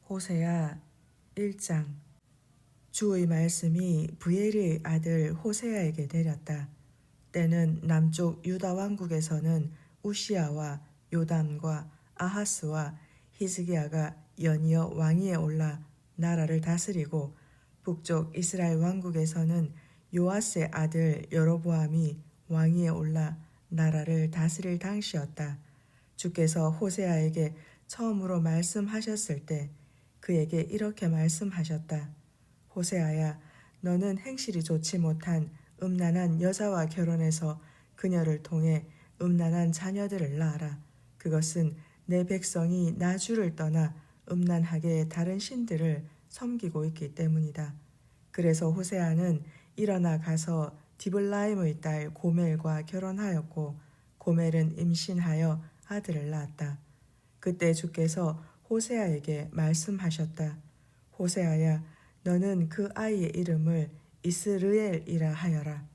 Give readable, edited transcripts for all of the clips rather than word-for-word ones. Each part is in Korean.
호세아 1장. 주의 말씀이 브엘의 아들 호세아에게 내렸다. 때는 남쪽 유다 왕국에서는 우시아와 요담과 아하스와 히스기야가 연이어 왕위에 올라 나라를 다스리고, 북쪽 이스라엘 왕국에서는 요아스의 아들 여로보암이 왕위에 올라 나라를 다스릴 당시였다. 주께서 호세아에게 처음으로 말씀하셨을 때 그에게 이렇게 말씀하셨다. 호세아야, 너는 행실이 좋지 못한 음란한 여자와 결혼해서 그녀를 통해 음란한 자녀들을 낳아라. 그것은 내 백성이 나 주를 떠나 음란하게 다른 신들을 섬기고 있기 때문이다. 그래서 호세아는 일어나 가서 디블라임의 딸 고멜과 결혼하였고, 고멜은 임신하여 아들을 낳았다. 그때 주께서 호세아에게 말씀하셨다. 호세아야, 너는 그 아이의 이름을 이스르엘이라 하여라.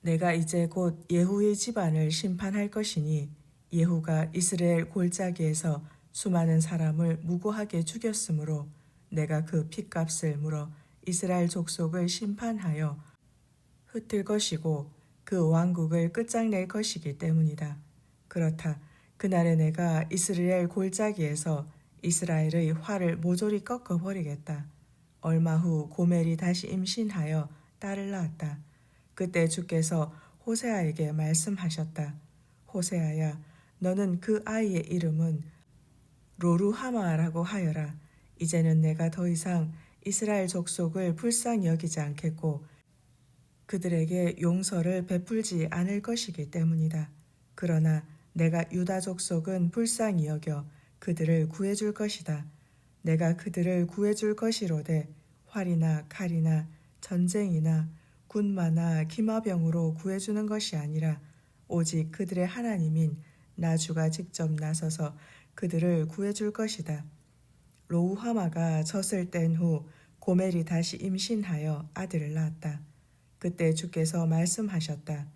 내가 이제 곧 예후의 집안을 심판할 것이니, 예후가 이스라엘 골짜기에서 수많은 사람을 무고하게 죽였으므로 내가 그 핏값을 물어 이스라엘 족속을 심판하여 흩을 것이고 그 왕국을 끝장낼 것이기 때문이다. 그렇다. 그날에 내가 이스라엘 골짜기에서 이스라엘의 활을 모조리 꺾어버리겠다. 얼마 후 고멜이 다시 임신하여 딸을 낳았다. 그때 주께서 호세아에게 말씀하셨다. 호세아야, 너는 그 아이의 이름은 로루하마라고 하여라. 이제는 내가 더 이상 이스라엘 족속을 불쌍히 여기지 않겠고 그들에게 용서를 베풀지 않을 것이기 때문이다. 그러나 내가 유다 족속은 불쌍히 여겨 그들을 구해줄 것이다. 내가 그들을 구해줄 것이로되 활이나 칼이나 전쟁이나 군마나 기마병으로 구해주는 것이 아니라 오직 그들의 하나님인 나 주가 직접 나서서 그들을 구해줄 것이다. 로우하마가 젖을 뗀 후 고멜이 다시 임신하여 아들을 낳았다. 그때 주께서 말씀하셨다.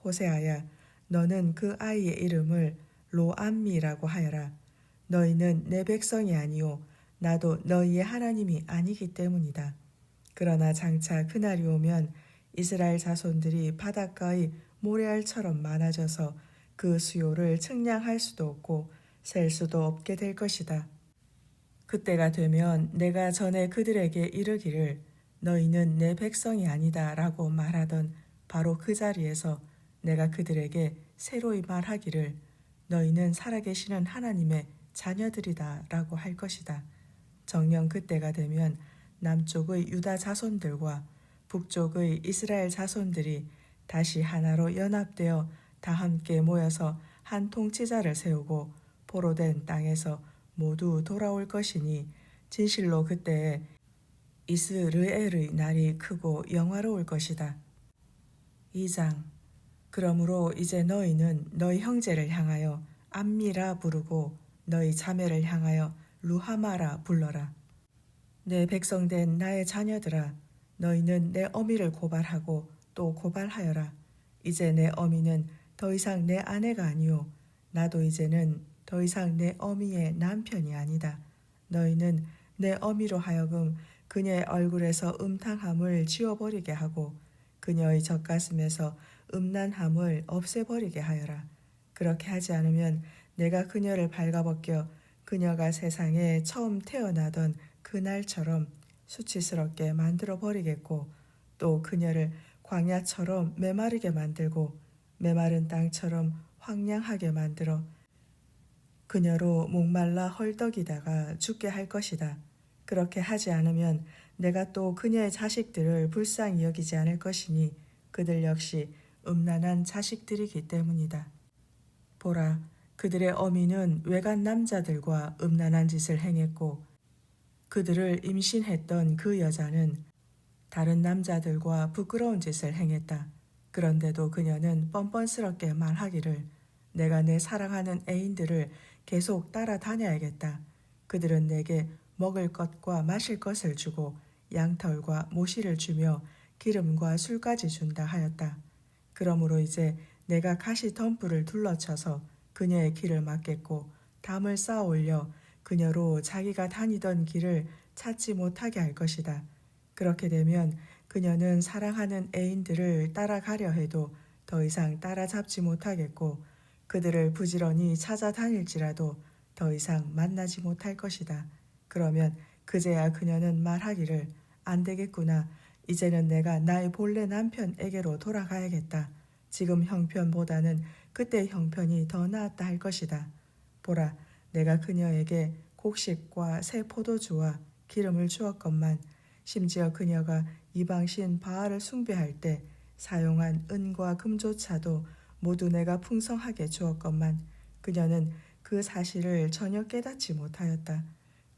호세아야, 너는 그 아이의 이름을 로암미라고 하여라. 너희는 내 백성이 아니요 나도 너희의 하나님이 아니기 때문이다. 그러나 장차 그날이 오면 이스라엘 자손들이 바닷가의 모래알처럼 많아져서 그 수요를 측량할 수도 없고 셀 수도 없게 될 것이다. 그때가 되면 내가 전에 그들에게 이르기를 너희는 내 백성이 아니다 라고 말하던 바로 그 자리에서 내가 그들에게 새로이 말하기를 너희는 살아계시는 하나님의 자녀들이다 라고 할 것이다. 정녕 그때가 되면 남쪽의 유다 자손들과 북쪽의 이스라엘 자손들이 다시 하나로 연합되어 다 함께 모여서 한 통치자를 세우고 포로된 땅에서 모두 돌아올 것이니 진실로 그때에 이스르엘의 날이 크고 영화로울 것이다. 2장. 그러므로 이제 너희는 너희 형제를 향하여 암미라 부르고 너희 자매를 향하여 루하마라 불러라. 내 백성된 나의 자녀들아, 너희는 내 어미를 고발하고 또 고발하여라. 이제 내 어미는 더 이상 내 아내가 아니요 나도 이제는 더 이상 내 어미의 남편이 아니다. 너희는 내 어미로 하여금 그녀의 얼굴에서 음탕함을 지워버리게 하고 그녀의 젖가슴에서 음란함을 없애버리게 하여라. 그렇게 하지 않으면 내가 그녀를 발가벗겨 그녀가 세상에 처음 태어나던 그날처럼 수치스럽게 만들어버리겠고 또 그녀를 광야처럼 메마르게 만들고 메마른 땅처럼 황량하게 만들어 그녀로 목말라 헐떡이다가 죽게 할 것이다. 그렇게 하지 않으면 내가 또 그녀의 자식들을 불쌍히 여기지 않을 것이니 그들 역시 음란한 자식들이기 때문이다. 보라, 그들의 어미는 외간 남자들과 음란한 짓을 행했고 그들을 임신했던 그 여자는 다른 남자들과 부끄러운 짓을 행했다. 그런데도 그녀는 뻔뻔스럽게 말하기를 내가 내 사랑하는 애인들을 계속 따라다녀야겠다. 그들은 내게 먹을 것과 마실 것을 주고 양털과 모시를 주며 기름과 술까지 준다 하였다. 그러므로 이제 내가 가시덤불을 둘러쳐서 그녀의 길을 막겠고 담을 쌓아 올려 그녀로 자기가 다니던 길을 찾지 못하게 할 것이다. 그렇게 되면 그녀는 사랑하는 애인들을 따라가려 해도 더 이상 따라잡지 못하겠고 그들을 부지런히 찾아다닐지라도 더 이상 만나지 못할 것이다. 그러면 그제야 그녀는 말하기를 안 되겠구나. 이제는 내가 나의 본래 남편에게로 돌아가야겠다. 지금 형편보다는 그때 형편이 더 나았다 할 것이다. 보라, 내가 그녀에게 곡식과 새 포도주와 기름을 주었건만 심지어 그녀가 이방신 바알을 숭배할 때 사용한 은과 금조차도 모두 내가 풍성하게 주었건만 그녀는 그 사실을 전혀 깨닫지 못하였다.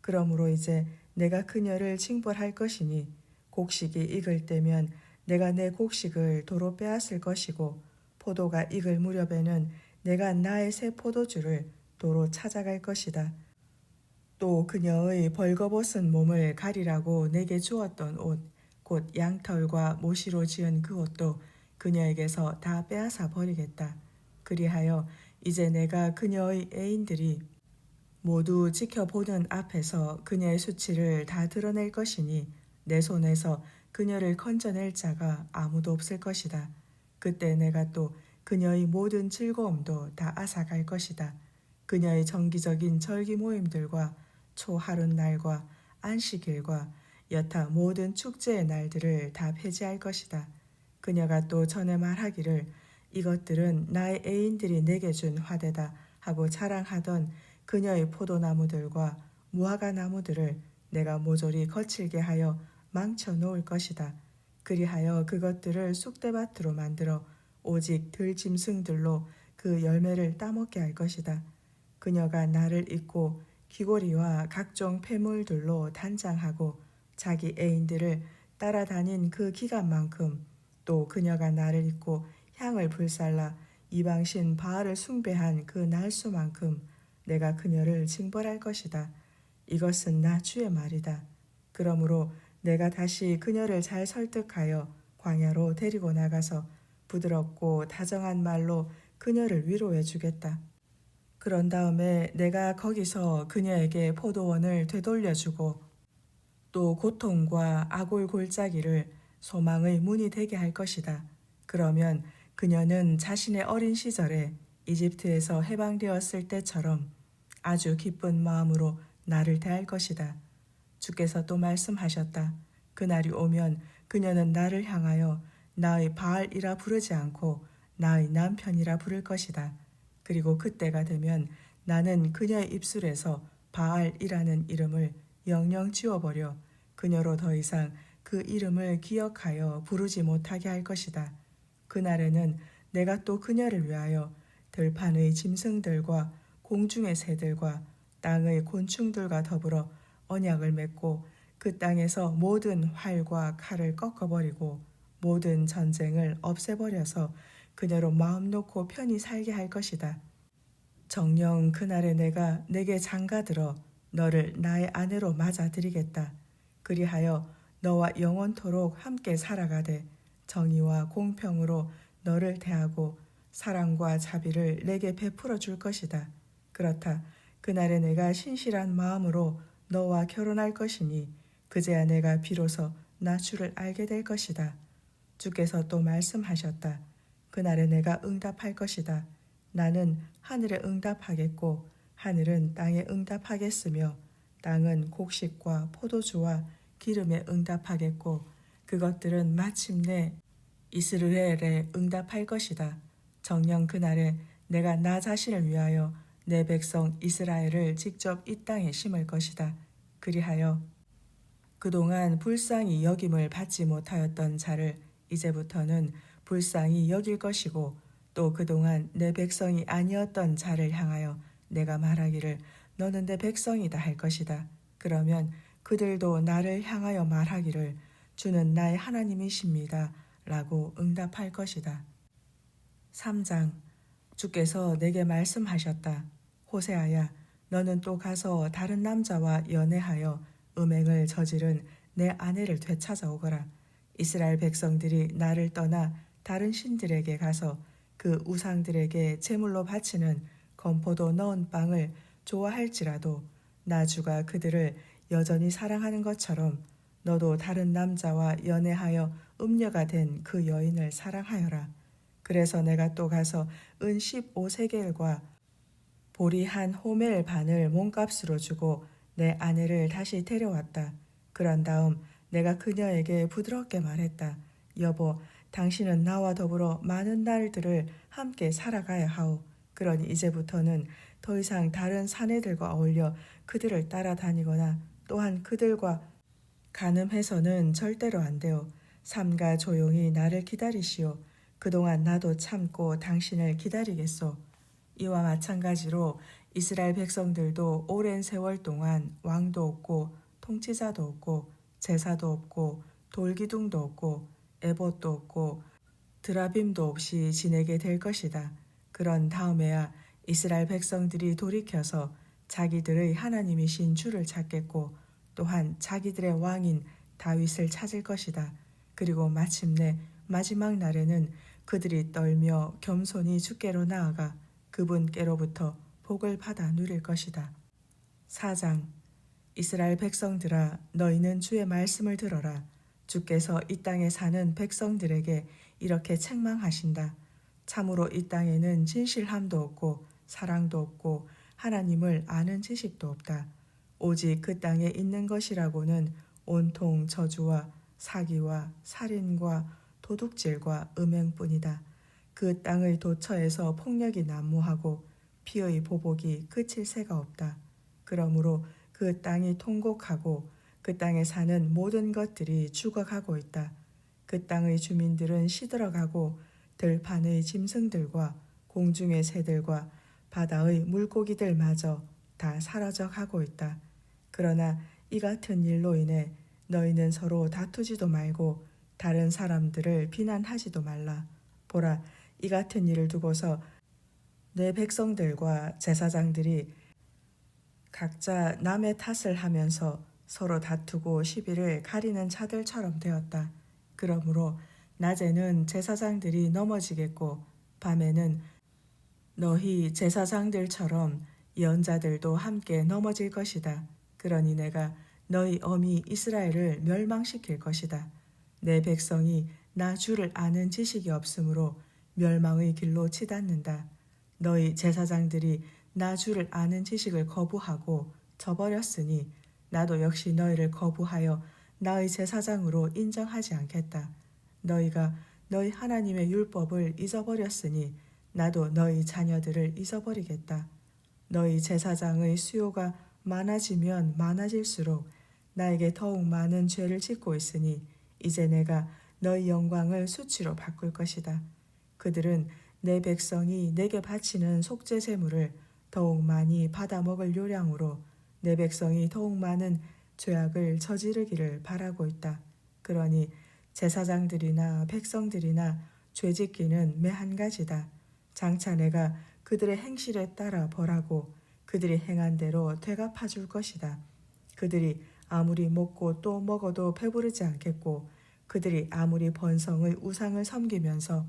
그러므로 이제 내가 그녀를 징벌할 것이니 곡식이 익을 때면 내가 내 곡식을 도로 빼앗을 것이고 포도가 익을 무렵에는 내가 나의 새 포도주를 도로 찾아갈 것이다. 또 그녀의 벌거벗은 몸을 가리라고 내게 주었던 옷, 곧 양털과 모시로 지은 그 옷도 그녀에게서 다 빼앗아 버리겠다. 그리하여 이제 내가 그녀의 애인들이 모두 지켜보는 앞에서 그녀의 수치를 다 드러낼 것이니 내 손에서 그녀를 건져낼 자가 아무도 없을 것이다. 그때 내가 또 그녀의 모든 즐거움도 다 앗아갈 것이다. 그녀의 정기적인 절기 모임들과 초하룻날과 안식일과 여타 모든 축제의 날들을 다 폐지할 것이다. 그녀가 또 전에 말하기를 이것들은 나의 애인들이 내게 준 화대다 하고 자랑하던 그녀의 포도나무들과 무화과 나무들을 내가 모조리 거칠게 하여 망쳐 놓을 것이다. 그리하여 그것들을 쑥대밭으로 만들어 오직 들짐승들로 그 열매를 따먹게 할 것이다. 그녀가 나를 잊고 귀고리와 각종 폐물들로 단장하고 자기 애인들을 따라다닌 그 기간만큼 또 그녀가 나를 잊고 향을 불살라 이방신 바알을 숭배한 그 날수만큼 내가 그녀를 징벌할 것이다. 이것은 나 주의 말이다. 그러므로 내가 다시 그녀를 잘 설득하여 광야로 데리고 나가서 부드럽고 다정한 말로 그녀를 위로해 주겠다. 그런 다음에 내가 거기서 그녀에게 포도원을 되돌려주고 또 고통과 아골 골짜기를 소망의 문이 되게 할 것이다. 그러면 그녀는 자신의 어린 시절에 이집트에서 해방되었을 때처럼 아주 기쁜 마음으로 나를 대할 것이다. 주께서 또 말씀하셨다. 그날이 오면 그녀는 나를 향하여 나의 바알이라 부르지 않고 나의 남편이라 부를 것이다. 그리고 그때가 되면 나는 그녀의 입술에서 바알이라는 이름을 영영 지워버려 그녀로 더 이상 그 이름을 기억하여 부르지 못하게 할 것이다. 그날에는 내가 또 그녀를 위하여 들판의 짐승들과 공중의 새들과 땅의 곤충들과 더불어 언약을 맺고 그 땅에서 모든 활과 칼을 꺾어버리고 모든 전쟁을 없애버려서 그녀로 마음 놓고 편히 살게 할 것이다. 정녕 그날에 내가 내게 장가들어 너를 나의 아내로 맞아들이겠다. 그리하여 너와 영원토록 함께 살아가되 정의와 공평으로 너를 대하고 사랑과 자비를 내게 베풀어 줄 것이다. 그렇다. 그날에 내가 신실한 마음으로 너와 결혼할 것이니 그제야 내가 비로소 나 주를 알게 될 것이다. 주께서 또 말씀하셨다. 그날에 내가 응답할 것이다. 나는 하늘에 응답하겠고 하늘은 땅에 응답하겠으며 땅은 곡식과 포도주와 기름에 응답하겠고 그것들은 마침내 이스라엘에 응답할 것이다. 정녕 그날에 내가 나 자신을 위하여 내 백성 이스라엘을 직접 이 땅에 심을 것이다. 그리하여 그동안 불쌍히 여김을 받지 못하였던 자를 이제부터는 불쌍히 여길 것이고 또 그동안 내 백성이 아니었던 자를 향하여 내가 말하기를 너는 내 백성이다 할 것이다. 그러면 그들도 나를 향하여 말하기를 주는 나의 하나님이십니다 라고 응답할 것이다. 3장 주께서 내게 말씀하셨다. 호세아야 너는 또 가서 다른 남자와 연애하여 음행을 저지른 내 아내를 되찾아오거라. 이스라엘 백성들이 나를 떠나 다른 신들에게 가서 그 우상들에게 제물로 바치는 건포도 넣은 빵을 좋아할지라도 나 주가 그들을 여전히 사랑하는 것처럼 너도 다른 남자와 연애하여 음녀가 된 그 여인을 사랑하여라. 그래서 내가 또 가서 은 15세겔과 보리 한 호멜 반을 몸값으로 주고 내 아내를 다시 데려왔다. 그런 다음 내가 그녀에게 부드럽게 말했다. 여보, 당신은 나와 더불어 많은 날들을 함께 살아가야 하오. 그러니 이제부터는 더 이상 다른 사내들과 어울려 그들을 따라다니거나 또한 그들과 간음해서는 절대로 안 돼요. 삼가 조용히 나를 기다리시오. 그동안 나도 참고 당신을 기다리겠소. 이와 마찬가지로 이스라엘 백성들도 오랜 세월 동안 왕도 없고 통치자도 없고 제사도 없고 돌기둥도 없고 에봇도 없고 드라빔도 없이 지내게 될 것이다. 그런 다음에야 이스라엘 백성들이 돌이켜서 자기들의 하나님이신 주를 찾겠고 또한 자기들의 왕인 다윗을 찾을 것이다. 그리고 마침내 마지막 날에는 그들이 떨며 겸손히 주께로 나아가 그분께로부터 복을 받아 누릴 것이다. 4장. 이스라엘 백성들아, 너희는 주의 말씀을 들어라. 주께서 이 땅에 사는 백성들에게 이렇게 책망하신다. 참으로 이 땅에는 진실함도 없고 사랑도 없고 하나님을 아는 지식도 없다. 오직 그 땅에 있는 것이라고는 온통 저주와 사기와 살인과 도둑질과 음행뿐이다. 그 땅의 도처에서 폭력이 난무하고 피의 보복이 그칠 새가 없다. 그러므로 그 땅이 통곡하고 그 땅에 사는 모든 것들이 죽어가고 있다. 그 땅의 주민들은 시들어가고 들판의 짐승들과 공중의 새들과 바다의 물고기들마저 다 사라져 가고 있다. 그러나 이 같은 일로 인해 너희는 서로 다투지도 말고 다른 사람들을 비난하지도 말라. 보라, 이 같은 일을 두고서 내 백성들과 제사장들이 각자 남의 탓을 하면서 서로 다투고 시비를 가리는 자들처럼 되었다. 그러므로 낮에는 제사장들이 넘어지겠고 밤에는 너희 제사장들처럼 예언자들도 함께 넘어질 것이다. 그러니 내가 너희 어미 이스라엘을 멸망시킬 것이다. 내 백성이 나 주를 아는 지식이 없으므로 멸망의 길로 치닫는다. 너희 제사장들이 나 주를 아는 지식을 거부하고 저버렸으니 나도 역시 너희를 거부하여 나의 제사장으로 인정하지 않겠다. 너희가 너희 하나님의 율법을 잊어버렸으니 나도 너희 자녀들을 잊어버리겠다. 너희 제사장의 수요가 많아지면 많아질수록 나에게 더욱 많은 죄를 짓고 있으니 이제 내가 너희 영광을 수치로 바꿀 것이다. 그들은 내 백성이 내게 바치는 속죄 제물을 더욱 많이 받아먹을 요량으로 내 백성이 더욱 많은 죄악을 저지르기를 바라고 있다. 그러니 제사장들이나 백성들이나 죄짓기는 매 한 가지다. 장차 내가 그들의 행실에 따라 벌하고 그들이 행한 대로 되갚아 줄 것이다. 그들이 아무리 먹고 또 먹어도 배부르지 않겠고 그들이 아무리 번성의 우상을 섬기면서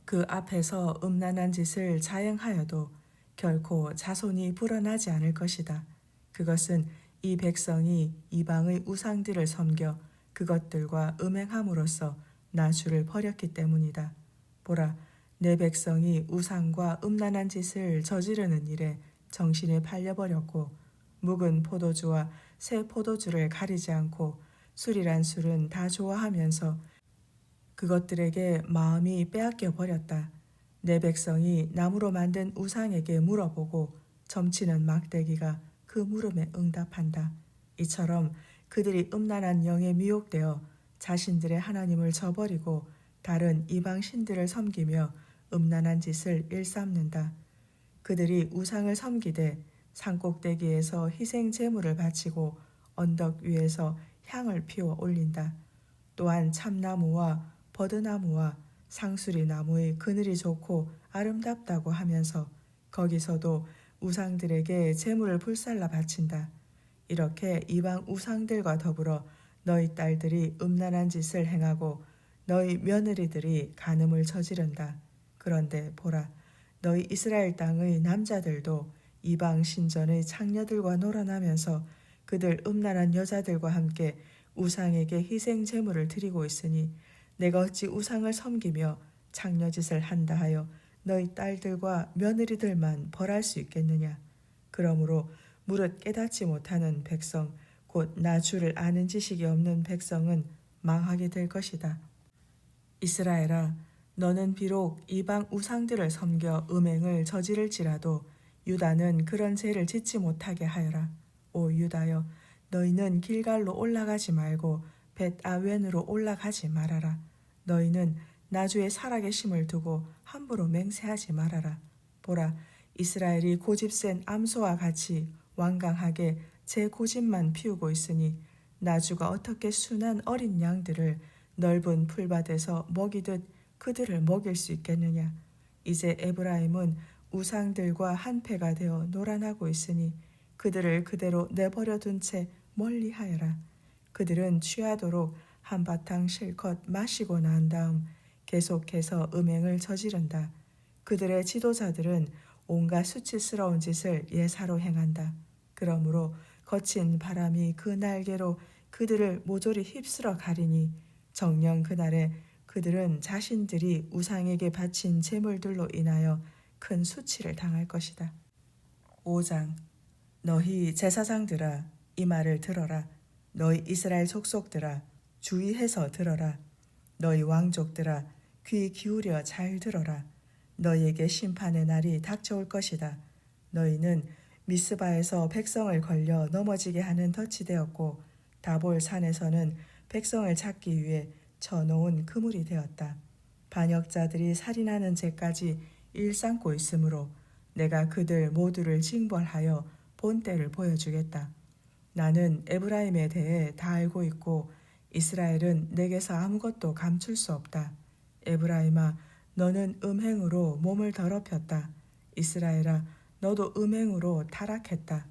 그 앞에서 음란한 짓을 자행하여도 결코 자손이 불어나지 않을 것이다. 그것은 이 백성이 이방의 우상들을 섬겨 그것들과 음행함으로써 나 주를 버렸기 때문이다. 보라, 내 백성이 우상과 음란한 짓을 저지르는 일에 정신이 팔려버렸고 묵은 포도주와 새 포도주를 가리지 않고 술이란 술은 다 좋아하면서 그것들에게 마음이 빼앗겨 버렸다. 내 백성이 나무로 만든 우상에게 물어보고 점치는 막대기가 그 물음에 응답한다. 이처럼 그들이 음란한 영에 미혹되어 자신들의 하나님을 저버리고 다른 이방 신들을 섬기며 음란한 짓을 일삼는다. 그들이 우상을 섬기되 산꼭대기에서 희생 제물을 바치고 언덕 위에서 향을 피워 올린다. 또한 참나무와 버드나무와 상수리 나무의 그늘이 좋고 아름답다고 하면서 거기서도 우상들에게 제물을 불살라 바친다. 이렇게 이방 우상들과 더불어 너희 딸들이 음란한 짓을 행하고 너희 며느리들이 간음을 저지른다. 그런데 보라, 너희 이스라엘 땅의 남자들도 이방 신전의 창녀들과 놀아나면서 그들 음란한 여자들과 함께 우상에게 희생 제물을 드리고 있으니 내가 어찌 우상을 섬기며 창녀짓을 한다 하여 너희 딸들과 며느리들만 벌할 수 있겠느냐. 그러므로 무릇 깨닫지 못하는 백성 곧 나 주를 아는 지식이 없는 백성은 망하게 될 것이다. 이스라엘아, 너는 비록 이방 우상들을 섬겨 음행을 저지를지라도 유다는 그런 죄를 짓지 못하게 하여라. 오 유다여, 너희는 길갈로 올라가지 말고 벳아웬으로 올라가지 말아라. 너희는 나 주의 살아계심을 두고 함부로 맹세하지 말아라. 보라, 이스라엘이 고집센 암소와 같이 완강하게 제 고집만 피우고 있으니 나 주가 어떻게 순한 어린 양들을 넓은 풀밭에서 먹이듯 그들을 먹일 수 있겠느냐. 이제 에브라임은 우상들과 한패가 되어 노란하고 있으니 그들을 그대로 내버려 둔 채 멀리하여라. 그들은 취하도록 한바탕 실컷 마시고 난 다음 계속해서 음행을 저지른다. 그들의 지도자들은 온갖 수치스러운 짓을 예사로 행한다. 그러므로 거친 바람이 그 날개로 그들을 모조리 휩쓸어 가리니 정녕 그날에 그들은 자신들이 우상에게 바친 제물들로 인하여 큰 수치를 당할 것이다. 5장. 너희 제사장들아, 이 말을 들어라. 너희 이스라엘 족속들아, 주의해서 들어라. 너희 왕족들아, 귀 기울여 잘 들어라. 너희에게 심판의 날이 닥쳐올 것이다. 너희는 미스바에서 백성을 걸려 넘어지게 하는 덫이 되었고 다볼 산에서는 백성을 잡기 위해 쳐놓은 그물이 되었다. 반역자들이 살인하는 죄까지 일삼고 있으므로 내가 그들 모두를 징벌하여 본때를 보여주겠다. 나는 에브라임에 대해 다 알고 있고 이스라엘은 내게서 아무것도 감출 수 없다. 에브라임아, 너는 음행으로 몸을 더럽혔다. 이스라엘아, 너도 음행으로 타락했다.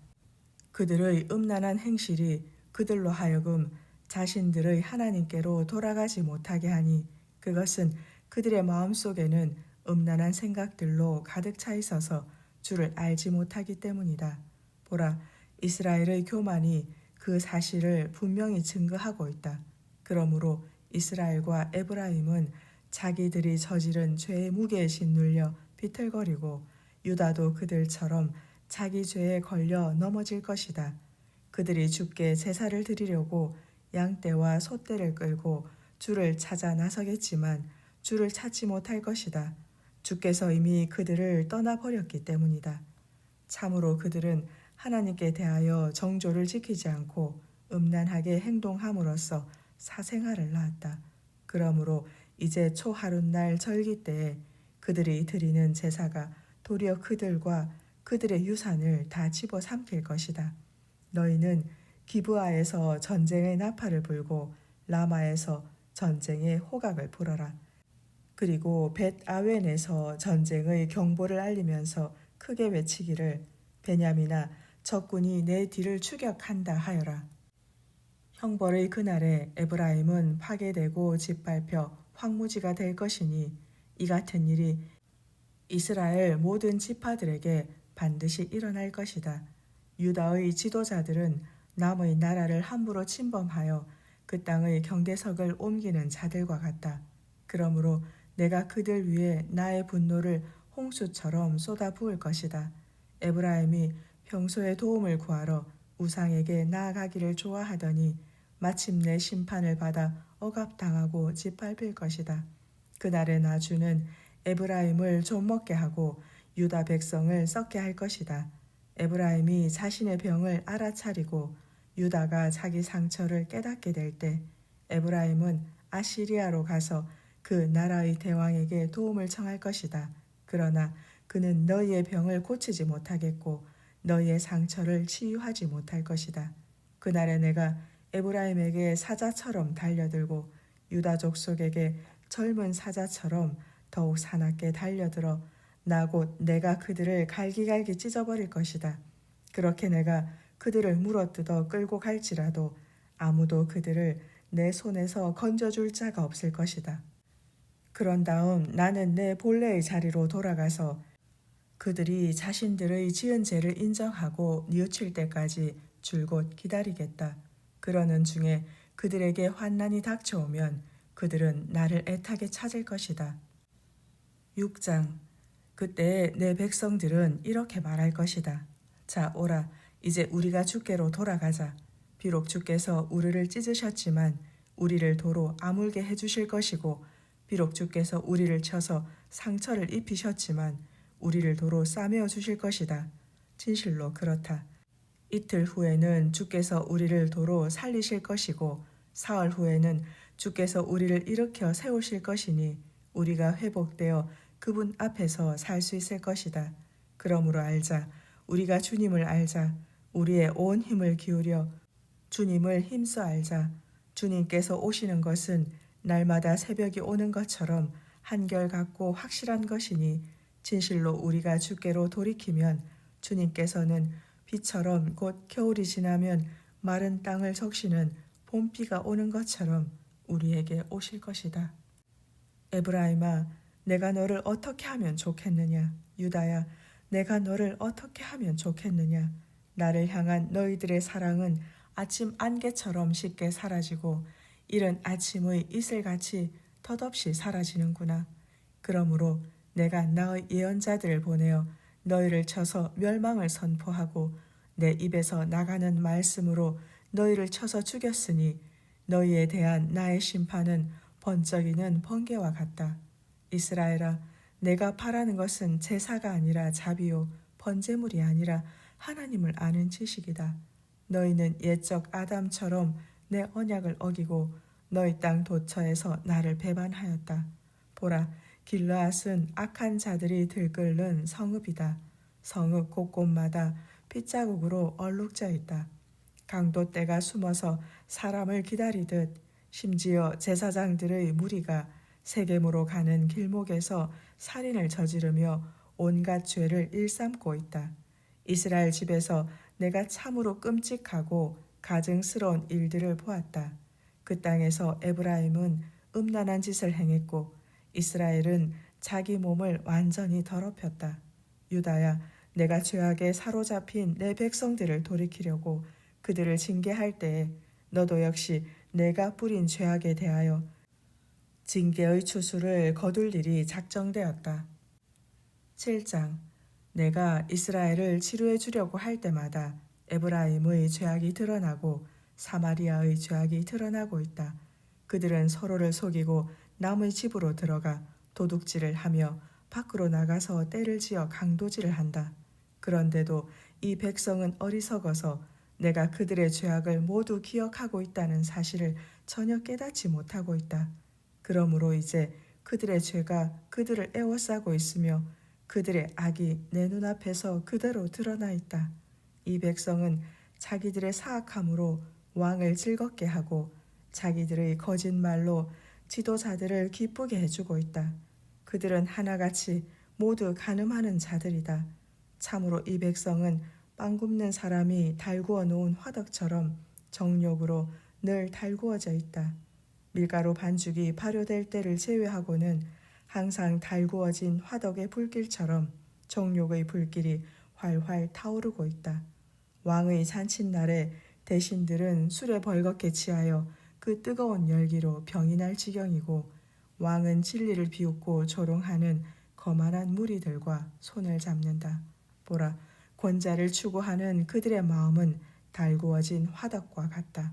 그들의 음란한 행실이 그들로 하여금 자신들의 하나님께로 돌아가지 못하게 하니 그것은 그들의 마음속에는 음란한 생각들로 가득 차 있어서 주를 알지 못하기 때문이다. 보라, 이스라엘의 교만이 그 사실을 분명히 증거하고 있다. 그러므로 이스라엘과 에브라임은 자기들이 저지른 죄의 무게에 짓눌려 비틀거리고 유다도 그들처럼 자기 죄에 걸려 넘어질 것이다. 그들이 주께 제사를 드리려고 양떼와 소떼를 끌고 주를 찾아 나서겠지만 주를 찾지 못할 것이다. 주께서 이미 그들을 떠나버렸기 때문이다. 참으로 그들은 하나님께 대하여 정조를 지키지 않고 음란하게 행동함으로써 사생활을 낳았다. 그러므로 이제 초하룻날 절기 때에 그들이 드리는 제사가 도리어 그들과 그들의 유산을 다 집어삼킬 것이다. 너희는 기브아에서 전쟁의 나팔을 불고 라마에서 전쟁의 호각을 불어라. 그리고 벳아웬에서 전쟁의 경보를 알리면서 크게 외치기를 베냐민아, 적군이 내 뒤를 추격한다 하여라. 형벌의 그날에 에브라임은 파괴되고 짓밟혀 황무지가 될 것이니 이 같은 일이 이스라엘 모든 지파들에게 반드시 일어날 것이다. 유다의 지도자들은 남의 나라를 함부로 침범하여 그 땅의 경계석을 옮기는 자들과 같다. 그러므로 내가 그들 위에 나의 분노를 홍수처럼 쏟아 부을 것이다. 에브라임이 평소에 도움을 구하러 우상에게 나아가기를 좋아하더니 마침내 심판을 받아 억압당하고 짓밟힐 것이다. 그날의 나주는 에브라임을 좀먹게 하고 유다 백성을 썩게 할 것이다. 에브라임이 자신의 병을 알아차리고 유다가 자기 상처를 깨닫게 될 때 에브라임은 아시리아로 가서 그 나라의 대왕에게 도움을 청할 것이다. 그러나 그는 너희의 병을 고치지 못하겠고 너희의 상처를 치유하지 못할 것이다. 그날에 내가 에브라임에게 사자처럼 달려들고 유다 족속에게 젊은 사자처럼 더욱 사납게 달려들어 나 곧 내가 그들을 갈기갈기 찢어버릴 것이다. 그렇게 내가 그들을 물어뜯어 끌고 갈지라도 아무도 그들을 내 손에서 건져줄 자가 없을 것이다. 그런 다음 나는 내 본래의 자리로 돌아가서 그들이 자신들의 지은 죄를 인정하고 뉘우칠 때까지 줄곧 기다리겠다. 그러는 중에 그들에게 환난이 닥쳐오면 그들은 나를 애타게 찾을 것이다. 6장. 그때 내 백성들은 이렇게 말할 것이다. 자, 오라. 이제 우리가 주께로 돌아가자. 비록 주께서 우리를 찢으셨지만 우리를 도로 아물게 해주실 것이고, 비록 주께서 우리를 쳐서 상처를 입히셨지만 우리를 도로 싸매어 주실 것이다. 진실로 그렇다. 이틀 후에는 주께서 우리를 도로 살리실 것이고, 사흘 후에는 주께서 우리를 일으켜 세우실 것이니 우리가 회복되어 그분 앞에서 살 수 있을 것이다. 그러므로 알자. 우리가 주님을 알자. 우리의 온 힘을 기울여 주님을 힘써 알자. 주님께서 오시는 것은 날마다 새벽이 오는 것처럼 한결같고 확실한 것이니 진실로 우리가 주께로 돌이키면 주님께서는 비처럼 곧 겨울이 지나면 마른 땅을 적시는 봄비가 오는 것처럼 우리에게 오실 것이다. 에브라임아, 내가 너를 어떻게 하면 좋겠느냐? 유다야, 내가 너를 어떻게 하면 좋겠느냐? 나를 향한 너희들의 사랑은 아침 안개처럼 쉽게 사라지고 이른 아침의 이슬같이 덧없이 사라지는구나. 그러므로 내가 나의 예언자들을 보내어 너희를 쳐서 멸망을 선포하고 내 입에서 나가는 말씀으로 너희를 쳐서 죽였으니 너희에 대한 나의 심판은 번쩍이는 번개와 같다. 이스라엘아, 내가 바라는 것은 제사가 아니라 자비요 번제물이 아니라 하나님을 아는 지식이다. 너희는 옛적 아담처럼 내 언약을 어기고 너희 땅 도처에서 나를 배반하였다. 보라, 길르앗은 악한 자들이 들끓는 성읍이다. 성읍 곳곳마다 핏자국으로 얼룩져 있다. 강도떼가 숨어서 사람을 기다리듯 심지어 제사장들의 무리가 세겜으로 가는 길목에서 살인을 저지르며 온갖 죄를 일삼고 있다. 이스라엘 집에서 내가 참으로 끔찍하고 가증스러운 일들을 보았다. 그 땅에서 에브라임은 음란한 짓을 행했고 이스라엘은 자기 몸을 완전히 더럽혔다. 유다야, 내가 죄악에 사로잡힌 내 백성들을 돌이키려고 그들을 징계할 때에 너도 역시 내가 뿌린 죄악에 대하여 징계의 추수를 거둘 일이 작정되었다. 7장. 내가 이스라엘을 치료해 주려고 할 때마다 에브라임의 죄악이 드러나고 사마리아의 죄악이 드러나고 있다. 그들은 서로를 속이고 남의 집으로 들어가 도둑질을 하며 밖으로 나가서 떼를 지어 강도질을 한다. 그런데도 이 백성은 어리석어서 내가 그들의 죄악을 모두 기억하고 있다는 사실을 전혀 깨닫지 못하고 있다. 그러므로 이제 그들의 죄가 그들을 에워싸고 있으며 그들의 악이 내 눈앞에서 그대로 드러나 있다. 이 백성은 자기들의 사악함으로 왕을 즐겁게 하고 자기들의 거짓말로 지도자들을 기쁘게 해주고 있다. 그들은 하나같이 모두 간음하는 자들이다. 참으로 이 백성은 빵 굽는 사람이 달구어 놓은 화덕처럼 정욕으로 늘 달구어져 있다. 밀가루 반죽이 발효될 때를 제외하고는 항상 달구어진 화덕의 불길처럼 정욕의 불길이 활활 타오르고 있다. 왕의 잔칫날에 대신들은 술에 벌겋게 취하여 그 뜨거운 열기로 병이 날 지경이고 왕은 진리를 비웃고 조롱하는 거만한 무리들과 손을 잡는다. 보라, 권자를 추구하는 그들의 마음은 달구어진 화덕과 같다.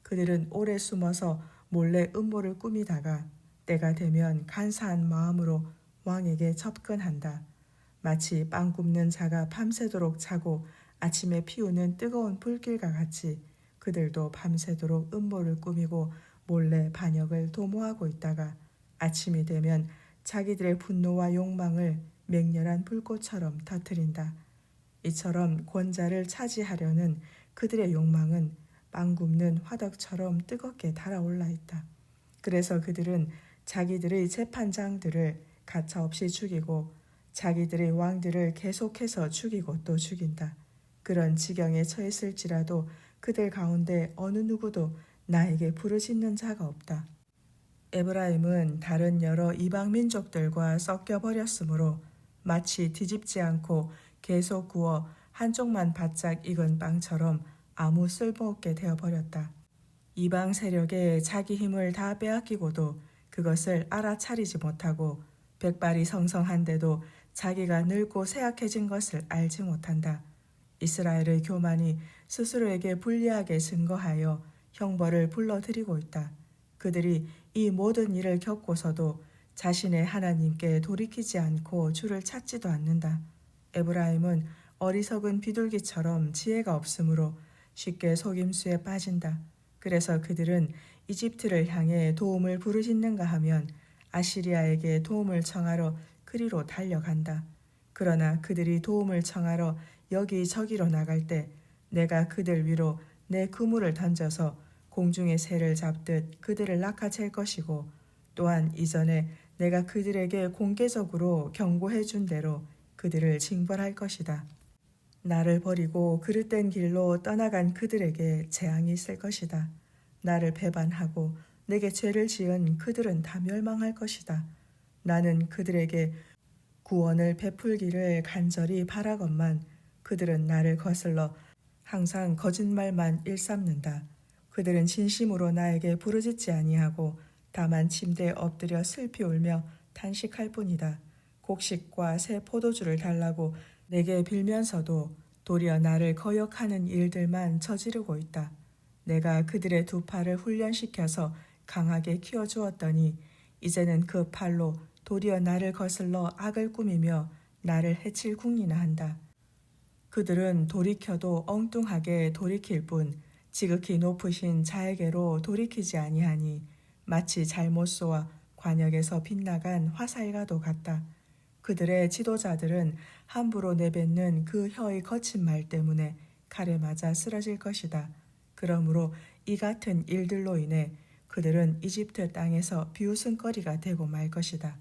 그들은 오래 숨어서 몰래 음모를 꾸미다가 때가 되면 간사한 마음으로 왕에게 접근한다. 마치 빵 굽는 자가 밤새도록 자고 아침에 피우는 뜨거운 불길과 같이 그들도 밤새도록 음모를 꾸미고 몰래 반역을 도모하고 있다가 아침이 되면 자기들의 분노와 욕망을 맹렬한 불꽃처럼 터뜨린다. 이처럼 권자를 차지하려는 그들의 욕망은 빵 굽는 화덕처럼 뜨겁게 달아올라 있다. 그래서 그들은 자기들의 재판장들을 가차없이 죽이고 자기들의 왕들을 계속해서 죽이고 또 죽인다. 그런 지경에 처했을지라도 그들 가운데 어느 누구도 나에게 부르짖는 자가 없다. 에브라임은 다른 여러 이방 민족들과 섞여 버렸으므로 마치 뒤집지 않고 계속 구워 한쪽만 바짝 익은 빵처럼 아무 쓸모없게 되어버렸다. 이방 세력에 자기 힘을 다 빼앗기고도 그것을 알아차리지 못하고 백발이 성성한데도 자기가 늙고 쇠약해진 것을 알지 못한다. 이스라엘의 교만이 스스로에게 불리하게 증거하여 형벌을 불러들이고 있다. 그들이 이 모든 일을 겪고서도 자신의 하나님께 돌이키지 않고 주를 찾지도 않는다. 에브라임은 어리석은 비둘기처럼 지혜가 없으므로 쉽게 속임수에 빠진다. 그래서 그들은 이집트를 향해 도움을 부르짖는가 하면 아시리아에게 도움을 청하러 그리로 달려간다. 그러나 그들이 도움을 청하러 여기저기로 나갈 때 내가 그들 위로 내 그물을 던져서 공중의 새를 잡듯 그들을 낚아챌 것이고 또한 이전에 내가 그들에게 공개적으로 경고해 준 대로 그들을 징벌할 것이다. 나를 버리고 그릇된 길로 떠나간 그들에게 재앙이 있을 것이다. 나를 배반하고 내게 죄를 지은 그들은 다 멸망할 것이다. 나는 그들에게 구원을 베풀기를 간절히 바라건만 그들은 나를 거슬러 항상 거짓말만 일삼는다. 그들은 진심으로 나에게 부르짖지 아니하고 다만 침대에 엎드려 슬피 울며 탄식할 뿐이다. 곡식과 새 포도주를 달라고 내게 빌면서도 도리어 나를 거역하는 일들만 저지르고 있다. 내가 그들의 두 팔을 훈련시켜서 강하게 키워주었더니 이제는 그 팔로 도리어 나를 거슬러 악을 꾸미며 나를 해칠 궁리나 한다. 그들은 돌이켜도 엉뚱하게 돌이킬 뿐 지극히 높으신 자에게로 돌이키지 아니하니 마치 잘못 쏘아 관역에서 빗나간 화살과도 같다. 그들의 지도자들은 함부로 내뱉는 그 혀의 거친 말 때문에 칼에 맞아 쓰러질 것이다. 그러므로 이 같은 일들로 인해 그들은 이집트 땅에서 비웃음거리가 되고 말 것이다.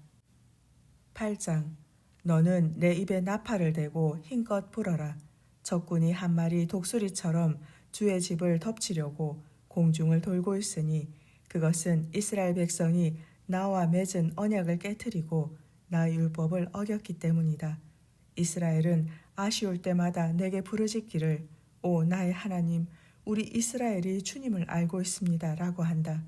8장. 너는 내 입에 나팔을 대고 힘껏 불어라. 적군이 한 마리 독수리처럼 주의 집을 덮치려고 공중을 돌고 있으니 그것은 이스라엘 백성이 나와 맺은 언약을 깨뜨리고 나의 율법을 어겼기 때문이다. 이스라엘은 아쉬울 때마다 내게 부르짖기를 오 나의 하나님 우리 이스라엘이 주님을 알고 있습니다 라고 한다.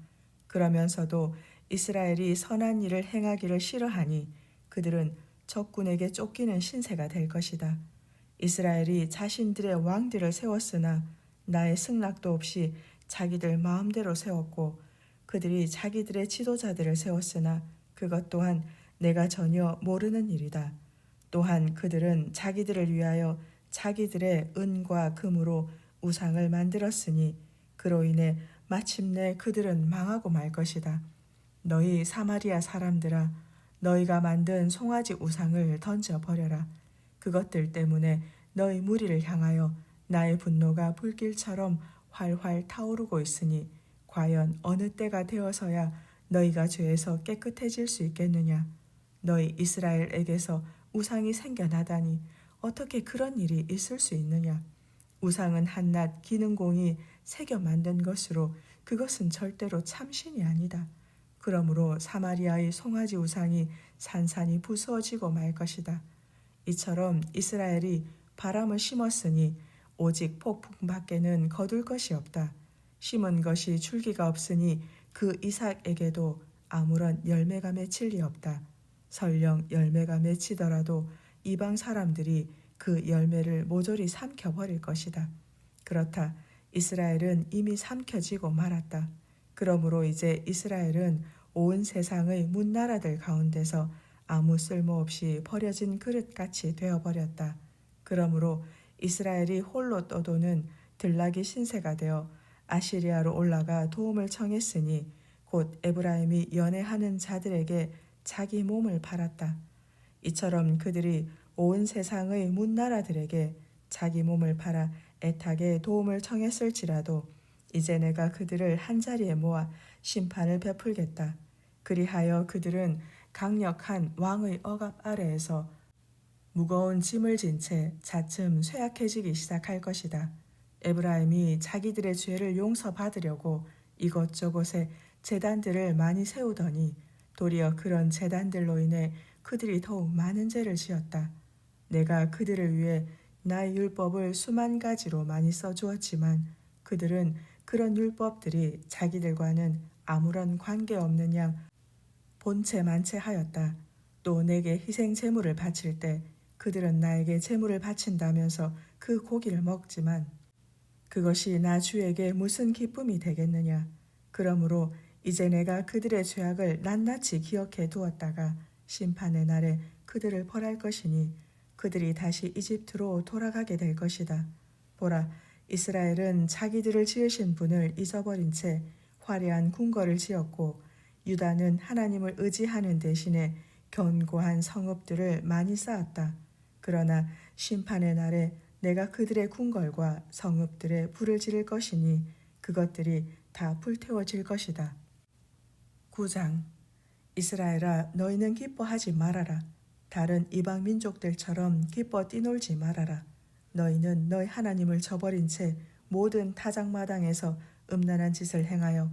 그러면서도 이스라엘이 선한 일을 행하기를 싫어하니 그들은 적군에게 쫓기는 신세가 될 것이다. 이스라엘이 자신들의 왕들을 세웠으나 나의 승낙도 없이 자기들 마음대로 세웠고 그들이 자기들의 지도자들을 세웠으나 그것 또한 내가 전혀 모르는 일이다. 또한 그들은 자기들을 위하여 자기들의 은과 금으로 우상을 만들었으니 그로 인해 마침내 그들은 망하고 말 것이다. 너희 사마리아 사람들아 너희가 만든 송아지 우상을 던져버려라. 그것들 때문에 너희 무리를 향하여 나의 분노가 불길처럼 활활 타오르고 있으니 과연 어느 때가 되어서야 너희가 죄에서 깨끗해질 수 있겠느냐. 너희 이스라엘에게서 우상이 생겨나다니 어떻게 그런 일이 있을 수 있느냐. 우상은 한낱 기능공이 새겨 만든 것으로 그것은 절대로 참신이 아니다. 그러므로 사마리아의 송아지 우상이 산산이 부수어지고 말 것이다. 이처럼 이스라엘이 바람을 심었으니 오직 폭풍밖에는 거둘 것이 없다. 심은 것이 줄기가 없으니 그 이삭에게도 아무런 열매가 맺힐 리 없다. 설령 열매가 맺히더라도 이방 사람들이 그 열매를 모조리 삼켜버릴 것이다. 그렇다. 이스라엘은 이미 삼켜지고 말았다. 그러므로 이제 이스라엘은 온 세상의 문나라들 가운데서 아무 쓸모없이 버려진 그릇같이 되어버렸다. 그러므로 이스라엘이 홀로 떠도는 들나귀 신세가 되어 아시리아로 올라가 도움을 청했으니 곧 에브라임이 연애하는 자들에게 자기 몸을 팔았다. 이처럼 그들이 온 세상의 문나라들에게 자기 몸을 팔아 애타게 도움을 청했을지라도 이제 내가 그들을 한자리에 모아 심판을 베풀겠다. 그리하여 그들은 강력한 왕의 억압 아래에서 무거운 짐을 진 채 차츰 쇠약해지기 시작할 것이다. 에브라임이 자기들의 죄를 용서받으려고 이곳저곳에 제단들을 많이 세우더니 도리어 그런 제단들로 인해 그들이 더욱 많은 죄를 지었다. 내가 그들을 위해 나의 율법을 수만 가지로 많이 써주었지만 그들은 그런 율법들이 자기들과는 아무런 관계없는 양 본체 만체 하였다. 또 내게 희생 제물을 바칠 때 그들은 나에게 제물을 바친다면서 그 고기를 먹지만 그것이 나 주에게 무슨 기쁨이 되겠느냐. 그러므로 이제 내가 그들의 죄악을 낱낱이 기억해 두었다가 심판의 날에 그들을 벌할 것이니 그들이 다시 이집트로 돌아가게 될 것이다. 보라, 이스라엘은 자기들을 지으신 분을 잊어버린 채 화려한 궁궐을 지었고 유다는 하나님을 의지하는 대신에 견고한 성읍들을 많이 쌓았다. 그러나 심판의 날에 내가 그들의 궁궐과 성읍들에 불을 지를 것이니 그것들이 다 불태워질 것이다. 9장. 이스라엘아, 너희는 기뻐하지 말아라. 다른 이방 민족들처럼 기뻐 뛰놀지 말아라. 너희는 너희 하나님을 저버린 채 모든 타작마당에서 음란한 짓을 행하여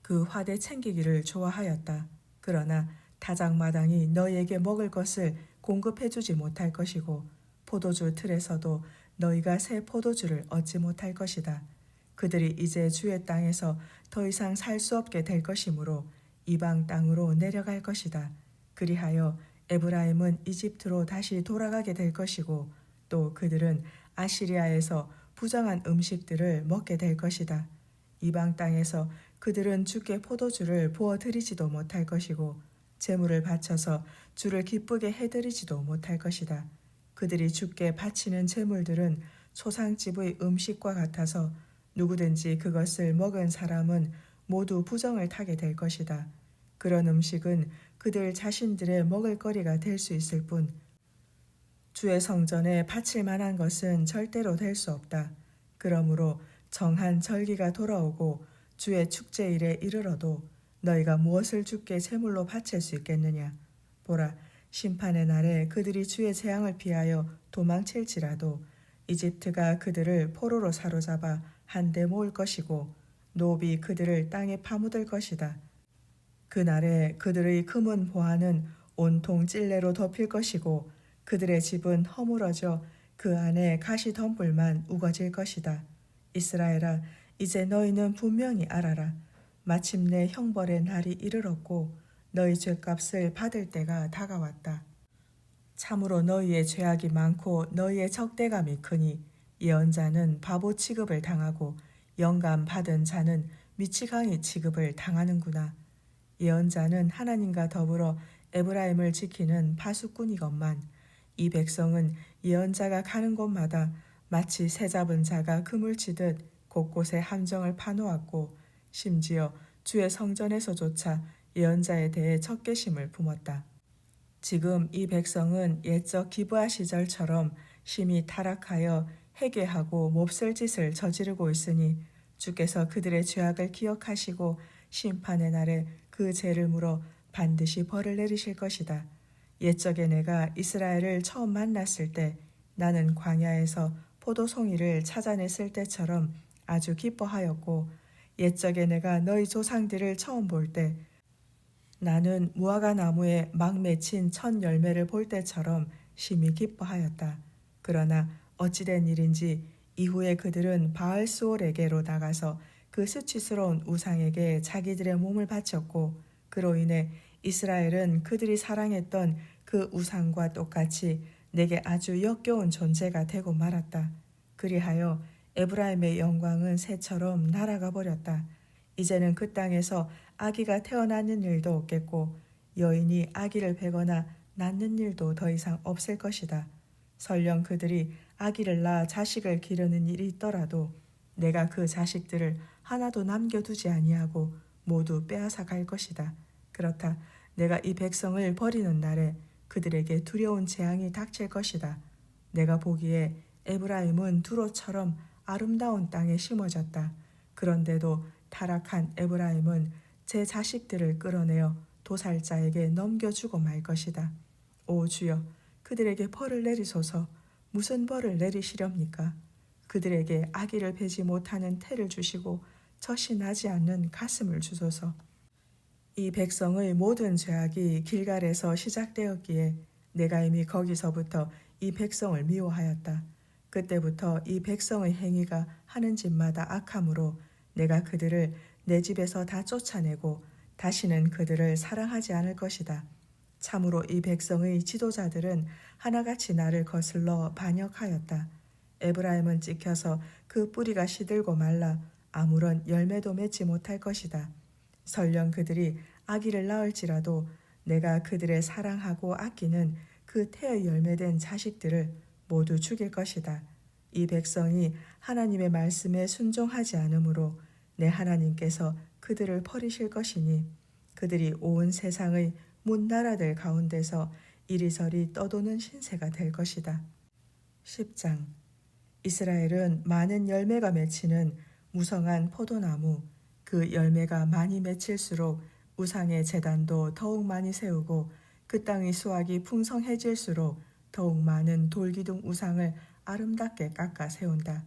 그 화대 챙기기를 좋아하였다. 그러나 타작마당이 너희에게 먹을 것을 공급해주지 못할 것이고 포도주 틀에서도 너희가 새 포도주를 얻지 못할 것이다. 그들이 이제 주의 땅에서 더 이상 살 수 없게 될 것이므로 이방 땅으로 내려갈 것이다. 그리하여 에브라임은 이집트로 다시 돌아가게 될 것이고 또 그들은 아시리아에서 부정한 음식들을 먹게 될 것이다. 이방 땅에서 그들은 주께 포도주를 부어드리지도 못할 것이고 제물을 바쳐서 주를 기쁘게 해드리지도 못할 것이다. 그들이 주께 바치는 제물들은 소상집의 음식과 같아서 누구든지 그것을 먹은 사람은 모두 부정을 타게 될 것이다. 그런 음식은 그들 자신들의 먹을거리가 될 수 있을 뿐 주의 성전에 바칠 만한 것은 절대로 될 수 없다. 그러므로 정한 절기가 돌아오고 주의 축제일에 이르러도 너희가 무엇을 주께 제물로 바칠 수 있겠느냐. 보라, 심판의 날에 그들이 주의 재앙을 피하여 도망칠지라도 이집트가 그들을 포로로 사로잡아 한데 모을 것이고 노비 그들을 땅에 파묻을 것이다. 그날에 그들의 금은 보화는 온통 찔레로 덮일 것이고 그들의 집은 허물어져 그 안에 가시덤불만 우거질 것이다. 이스라엘아, 이제 너희는 분명히 알아라. 마침내 형벌의 날이 이르렀고 너희 죄값을 받을 때가 다가왔다. 참으로 너희의 죄악이 많고 너희의 적대감이 크니 예언자는 바보 취급을 당하고 영감 받은 자는 미치광이 취급을 당하는구나. 예언자는 하나님과 더불어 에브라임을 지키는 파수꾼이건만 이 백성은 예언자가 가는 곳마다 마치 새 잡은 자가 금을 치듯 곳곳에 함정을 파놓았고 심지어 주의 성전에서조차 예언자에 대해 적개심을 품었다. 지금 이 백성은 옛적 기브아 시절처럼 심히 타락하여 회개하고 몹쓸 짓을 저지르고 있으니 주께서 그들의 죄악을 기억하시고 심판의 날에 그 죄를 물어 반드시 벌을 내리실 것이다. 옛적에 내가 이스라엘을 처음 만났을 때 나는 광야에서 포도송이를 찾아냈을 때처럼 아주 기뻐하였고 옛적에 내가 너희 조상들을 처음 볼 때 나는 무화과 나무에 막 맺힌 첫 열매를 볼 때처럼 심히 기뻐하였다. 그러나 어찌된 일인지 이후에 그들은 바알스올에게로 나가서 그 수치스러운 우상에게 자기들의 몸을 바쳤고 그로 인해 이스라엘은 그들이 사랑했던 그 우상과 똑같이 내게 아주 역겨운 존재가 되고 말았다. 그리하여 에브라임의 영광은 새처럼 날아가 버렸다. 이제는 그 땅에서 아기가 태어나는 일도 없겠고 여인이 아기를 베거나 낳는 일도 더 이상 없을 것이다. 설령 그들이 아기를 낳아 자식을 기르는 일이 있더라도 내가 그 자식들을 하나도 남겨두지 아니하고 모두 빼앗아 갈 것이다. 그렇다. 내가 이 백성을 버리는 날에 그들에게 두려운 재앙이 닥칠 것이다. 내가 보기에 에브라임은 두로처럼 아름다운 땅에 심어졌다. 그런데도 타락한 에브라임은 제 자식들을 끌어내어 도살자에게 넘겨주고 말 것이다. 오 주여, 그들에게 벌을 내리소서. 무슨 벌을 내리시렵니까? 그들에게 아기를 베지 못하는 태를 주시고 젖이 나지 않는 가슴을 주소서. 이 백성의 모든 죄악이 길갈에서 시작되었기에 내가 이미 거기서부터 이 백성을 미워하였다. 그때부터 이 백성의 행위가 하는 짓마다 악함으로 내가 그들을 내 집에서 다 쫓아내고 다시는 그들을 사랑하지 않을 것이다. 참으로 이 백성의 지도자들은 하나같이 나를 거슬러 반역하였다. 에브라임은 찍혀서 그 뿌리가 시들고 말라 아무런 열매도 맺지 못할 것이다. 설령 그들이 아기를 낳을지라도 내가 그들의 사랑하고 아끼는 그 태의 열매된 자식들을 모두 죽일 것이다. 이 백성이 하나님의 말씀에 순종하지 않으므로 내 하나님께서 그들을 버리실 것이니 그들이 온 세상의 문나라들 가운데서 이리저리 떠도는 신세가 될 것이다. 10장 이스라엘은 많은 열매가 맺히는 무성한 포도나무, 그 열매가 많이 맺힐수록 우상의 제단도 더욱 많이 세우고 그 땅의 수확이 풍성해질수록 더욱 많은 돌기둥 우상을 아름답게 깎아 세운다.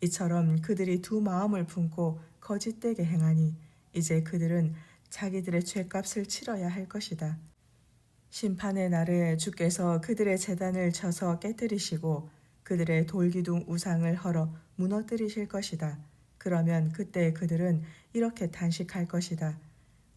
이처럼 그들이 두 마음을 품고 거짓되게 행하니 이제 그들은 자기들의 죗값을 치러야 할 것이다. 심판의 날에 주께서 그들의 제단을 쳐서 깨뜨리시고 그들의 돌기둥 우상을 헐어 무너뜨리실 것이다. 그러면 그때 그들은 이렇게 탄식할 것이다.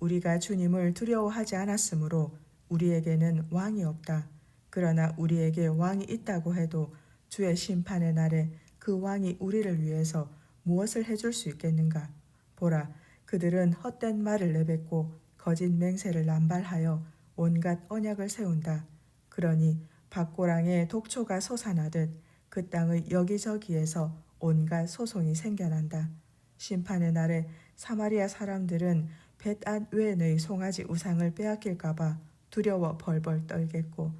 우리가 주님을 두려워하지 않았으므로 우리에게는 왕이 없다. 그러나 우리에게 왕이 있다고 해도 주의 심판의 날에 그 왕이 우리를 위해서 무엇을 해줄 수 있겠는가? 보라, 그들은 헛된 말을 내뱉고 거짓 맹세를 남발하여 온갖 언약을 세운다. 그러니 밭고랑에 독초가 솟아나듯 그 땅의 여기저기에서 온갖 소송이 생겨난다. 심판의 날에 사마리아 사람들은 벳안 외의 송아지 우상을 빼앗길까봐 두려워 벌벌 떨겠고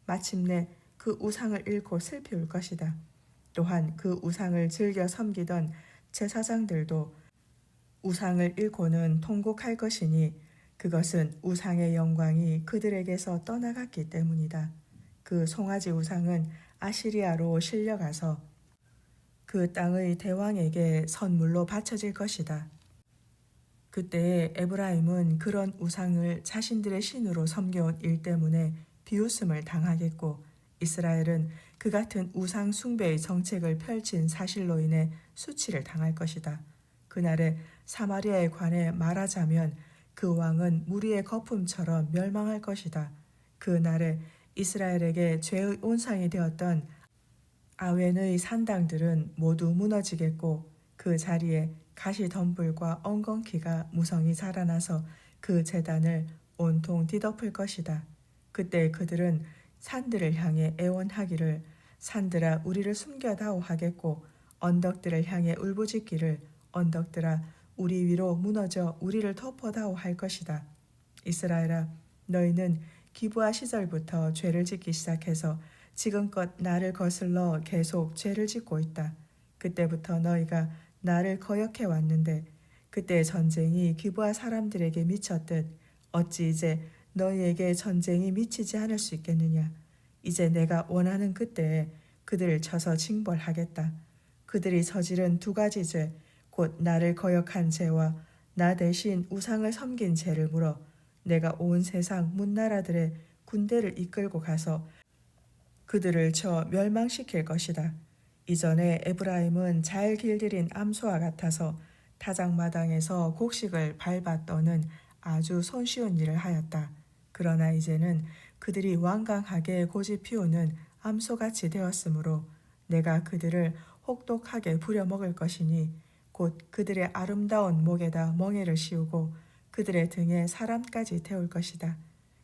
마침내 그 우상을 잃고 슬피 울 것이다. 또한 그 우상을 즐겨 섬기던 제사장들도 우상을 잃고는 통곡할 것이니 그것은 우상의 영광이 그들에게서 떠나갔기 때문이다. 그 송아지 우상은 아시리아로 실려가서 그 땅의 대왕에게 선물로 바쳐질 것이다. 그때에 에브라임은 그런 우상을 자신들의 신으로 섬겨온 일 때문에 비웃음을 당하겠고 이스라엘은 그 같은 우상 숭배의 정책을 펼친 사실로 인해 수치를 당할 것이다. 그날에 사마리아에 관해 말하자면 그 왕은 무리의 거품처럼 멸망할 것이다. 그 날에 이스라엘에게 죄의 온상이 되었던 아웬의 산당들은 모두 무너지겠고 그 자리에 가시덤불과 엉겅퀴가 무성히 자라나서 그 제단을 온통 뒤덮을 것이다. 그때 그들은 산들을 향해 애원하기를 산들아 우리를 숨겨다오 하겠고 언덕들을 향해 울부짖기를 언덕들아 우리 위로 무너져 우리를 덮어다오 할 것이다. 이스라엘아 너희는 기브아 시절부터 죄를 짓기 시작해서 지금껏 나를 거슬러 계속 죄를 짓고 있다. 그때부터 너희가 나를 거역해 왔는데 그때 전쟁이 기브아 사람들에게 미쳤듯 어찌 이제 너희에게 전쟁이 미치지 않을 수 있겠느냐. 이제 내가 원하는 그때에 그들을 쳐서 징벌하겠다. 그들이 저지른 두 가지 죄, 곧 나를 거역한 죄와 나 대신 우상을 섬긴 죄를 물어 내가 온 세상 문나라들의 군대를 이끌고 가서 그들을 쳐 멸망시킬 것이다. 이전에 에브라임은 잘 길들인 암소와 같아서 타작마당에서 곡식을 밟아 떠는 아주 손쉬운 일을 하였다. 그러나 이제는 그들이 완강하게 고집 피우는 암소같이 되었으므로 내가 그들을 혹독하게 부려먹을 것이니 곧 그들의 아름다운 목에다 멍에를 씌우고 그들의 등에 사람까지 태울 것이다.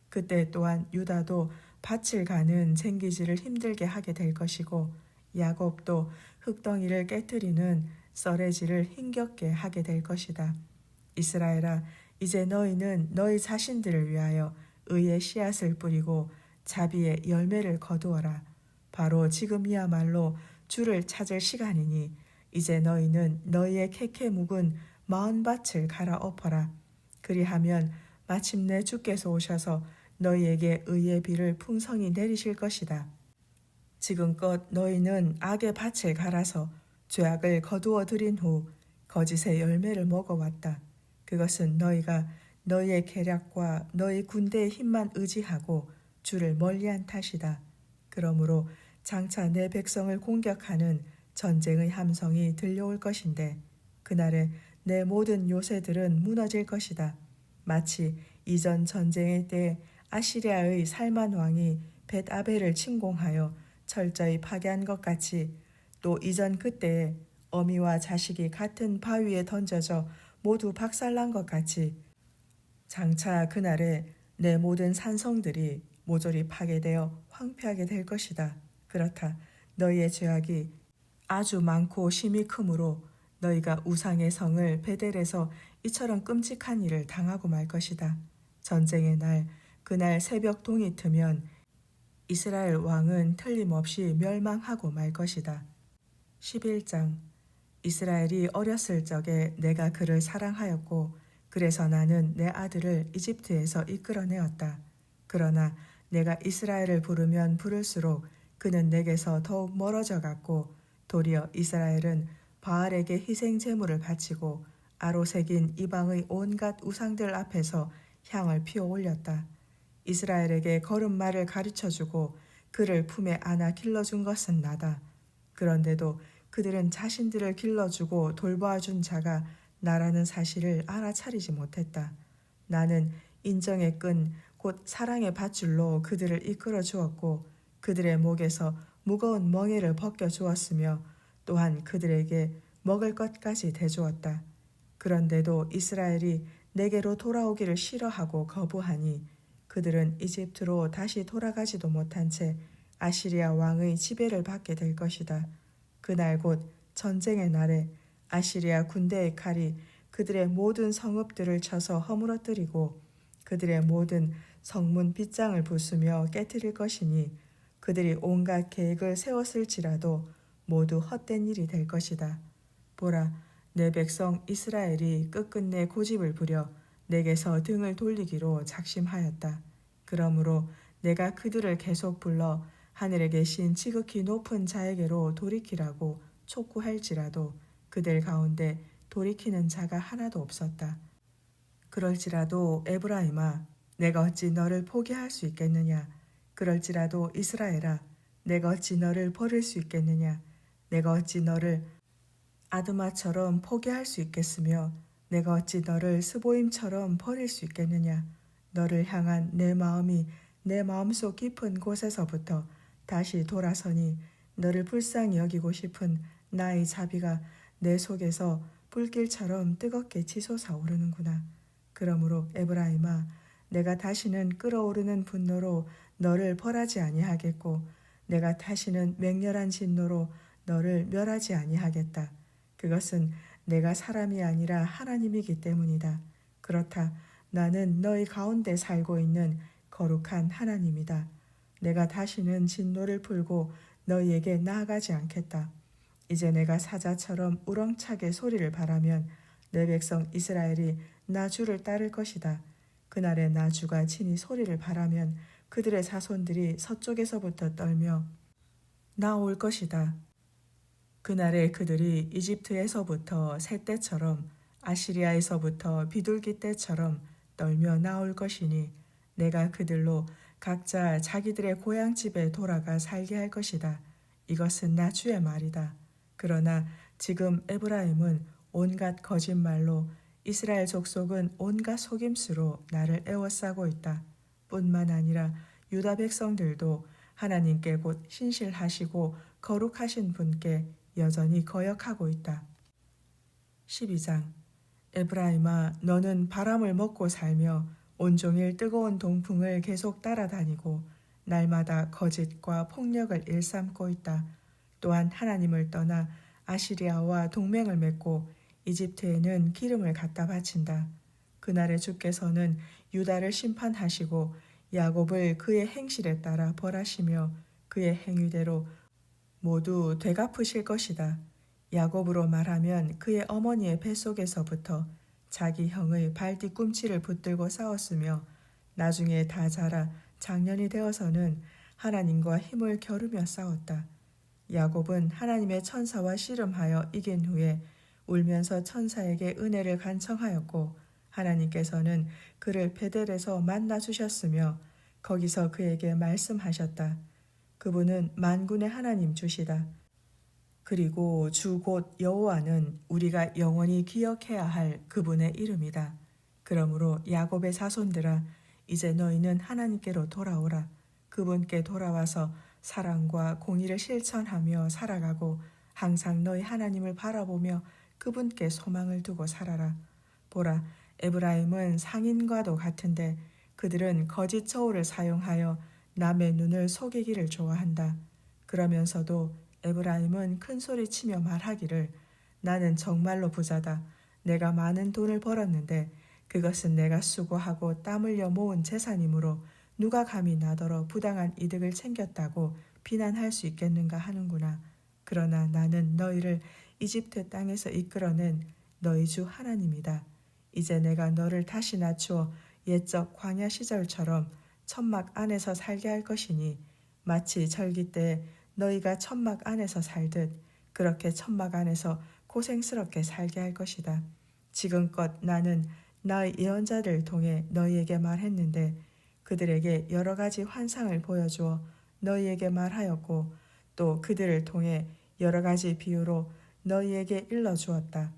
그때 또한 유다도 밭을 가는 쟁기질을 힘들게 하게 될 것이고 야곱도 흙덩이를 깨뜨리는 썰해질을 힘겹게 하게 될 것이다. 이스라엘아 이제 너희는 너희 자신들을 위하여 의의 씨앗을 뿌리고 자비의 열매를 거두어라. 바로 지금이야말로 주를 찾을 시간이니 이제 너희는 너희의 캐캐 묵은 마흔 밭을 갈아 엎어라. 그리하면 마침내 주께서 오셔서 너희에게 의의 비를 풍성히 내리실 것이다. 지금껏 너희는 악의 밭을 갈아서 죄악을 거두어 들인 후 거짓의 열매를 먹어왔다. 그것은 너희가 너희의 계략과 너희 군대의 힘만 의지하고 주를 멀리한 탓이다. 그러므로 장차 내 백성을 공격하는 전쟁의 함성이 들려올 것인데 그날에 내 모든 요새들은 무너질 것이다. 마치 이전 전쟁의 때에 아시리아의 살만 왕이 벳아벨을 침공하여 철저히 파괴한 것 같이 또 이전 그때에 어미와 자식이 같은 바위에 던져져 모두 박살난 것 같이 장차 그날에 내 모든 산성들이 모조리 파괴되어 황폐하게 될 것이다. 그렇다. 너희의 죄악이 아주 많고 심히 크므로 너희가 우상의 성을 베델에서 이처럼 끔찍한 일을 당하고 말 것이다. 전쟁의 날, 그날 새벽 동이 트면 이스라엘 왕은 틀림없이 멸망하고 말 것이다. 11장 이스라엘이 어렸을 적에 내가 그를 사랑하였고 그래서 나는 내 아들을 이집트에서 이끌어내었다. 그러나 내가 이스라엘을 부르면 부를수록 그는 내게서 더욱 멀어져 갔고 도리어 이스라엘은 바알에게 희생 제물을 바치고 아로색인 이방의 온갖 우상들 앞에서 향을 피워 올렸다. 이스라엘에게 걸음마를 가르쳐주고 그를 품에 안아 길러준 것은 나다. 그런데도 그들은 자신들을 길러주고 돌보아준 자가 나라는 사실을 알아차리지 못했다. 나는 인정의 끈, 곧 사랑의 밧줄로 그들을 이끌어 주었고 그들의 목에서 무거운 멍에를 벗겨 주었으며 또한 그들에게 먹을 것까지 대주었다. 그런데도 이스라엘이 내게로 돌아오기를 싫어하고 거부하니 그들은 이집트로 다시 돌아가지도 못한 채 아시리아 왕의 지배를 받게 될 것이다. 그날 곧 전쟁의 날에 아시리아 군대의 칼이 그들의 모든 성읍들을 쳐서 허물어뜨리고 그들의 모든 성문 빗장을 부수며 깨뜨릴 것이니 그들이 온갖 계획을 세웠을지라도 모두 헛된 일이 될 것이다. 보라, 내 백성 이스라엘이 끝끝내 고집을 부려 내게서 등을 돌리기로 작심하였다. 그러므로 내가 그들을 계속 불러 하늘에 계신 지극히 높은 자에게로 돌이키라고 촉구할지라도 그들 가운데 돌이키는 자가 하나도 없었다. 그럴지라도 에브라임아, 내가 어찌 너를 포기할 수 있겠느냐? 그럴지라도 이스라엘아, 내가 어찌 너를 버릴 수 있겠느냐? 내가 어찌 너를 아드마처럼 포기할 수 있겠으며 내가 어찌 너를 스보임처럼 버릴 수 있겠느냐? 너를 향한 내 마음이 내 마음속 깊은 곳에서부터 다시 돌아서니 너를 불쌍히 여기고 싶은 나의 자비가 내 속에서 불길처럼 뜨겁게 치솟아 오르는구나. 그러므로 에브라임아, 내가 다시는 끓어오르는 분노로 너를 벌하지 아니하겠고 내가 다시는 맹렬한 진노로 너를 멸하지 아니하겠다. 그것은 내가 사람이 아니라 하나님이기 때문이다. 그렇다. 나는 너희 가운데 살고 있는 거룩한 하나님이다. 내가 다시는 진노를 풀고 너희에게 나아가지 않겠다. 이제 내가 사자처럼 우렁차게 소리를 바라면 내 백성 이스라엘이 나 주를 따를 것이다. 그날에 나 주가 친히 소리를 바라면 그들의 자손들이 서쪽에서부터 떨며 나올 것이다. 그날에 그들이 이집트에서부터 새떼처럼 아시리아에서부터 비둘기 떼처럼 떨며 나올 것이니 내가 그들로 각자 자기들의 고향집에 돌아가 살게 할 것이다. 이것은 나 주의 말이다. 그러나 지금 에브라임은 온갖 거짓말로 이스라엘 족속은 온갖 속임수로 나를 애워싸고 있다. 뿐만 아니라 유다 백성들도 하나님께 곧 신실하시고 거룩하신 분께 여전히 거역하고 있다. 12장 에브라임아, 너는 바람을 먹고 살며 온종일 뜨거운 동풍을 계속 따라다니고 날마다 거짓과 폭력을 일삼고 있다. 또한 하나님을 떠나 아시리아와 동맹을 맺고 이집트에는 기름을 갖다 바친다. 그날에 주께서는 유다를 심판하시고 야곱을 그의 행실에 따라 벌하시며 그의 행위대로 모두 되갚으실 것이다. 야곱으로 말하면 그의 어머니의 뱃속에서부터 자기 형의 발 뒤꿈치를 붙들고 싸웠으며 나중에 다 자라 장년이 되어서는 하나님과 힘을 겨루며 싸웠다. 야곱은 하나님의 천사와 씨름하여 이긴 후에 울면서 천사에게 은혜를 간청하였고 하나님께서는 그를 베델에서 만나 주셨으며 거기서 그에게 말씀하셨다. 그분은 만군의 하나님 주시다. 그리고 주 곧 여호와는 우리가 영원히 기억해야 할 그분의 이름이다. 그러므로 야곱의 자손들아, 이제 너희는 하나님께로 돌아오라. 그분께 돌아와서 사랑과 공의를 실천하며 살아가고 항상 너희 하나님을 바라보며 그분께 소망을 두고 살아라. 보라, 에브라임은 상인과도 같은데 그들은 거짓 저울을 사용하여 남의 눈을 속이기를 좋아한다. 그러면서도 에브라임은 큰 소리치며 말하기를 나는 정말로 부자다. 내가 많은 돈을 벌었는데 그것은 내가 수고하고 땀 흘려 모은 재산이므로 누가 감히 나더러 부당한 이득을 챙겼다고 비난할 수 있겠는가 하는구나. 그러나 나는 너희를 이집트 땅에서 이끌어낸 너희 주 하나님이다. 이제 내가 너를 다시 낮추어 옛적 광야 시절처럼 천막 안에서 살게 할 것이니 마치 절기 때에 너희가 천막 안에서 살듯 그렇게 천막 안에서 고생스럽게 살게 할 것이다. 지금껏 나는 나의 예언자들을 통해 너희에게 말했는데 그들에게 여러 가지 환상을 보여주어 너희에게 말하였고 또 그들을 통해 여러 가지 비유로 너희에게 일러주었다.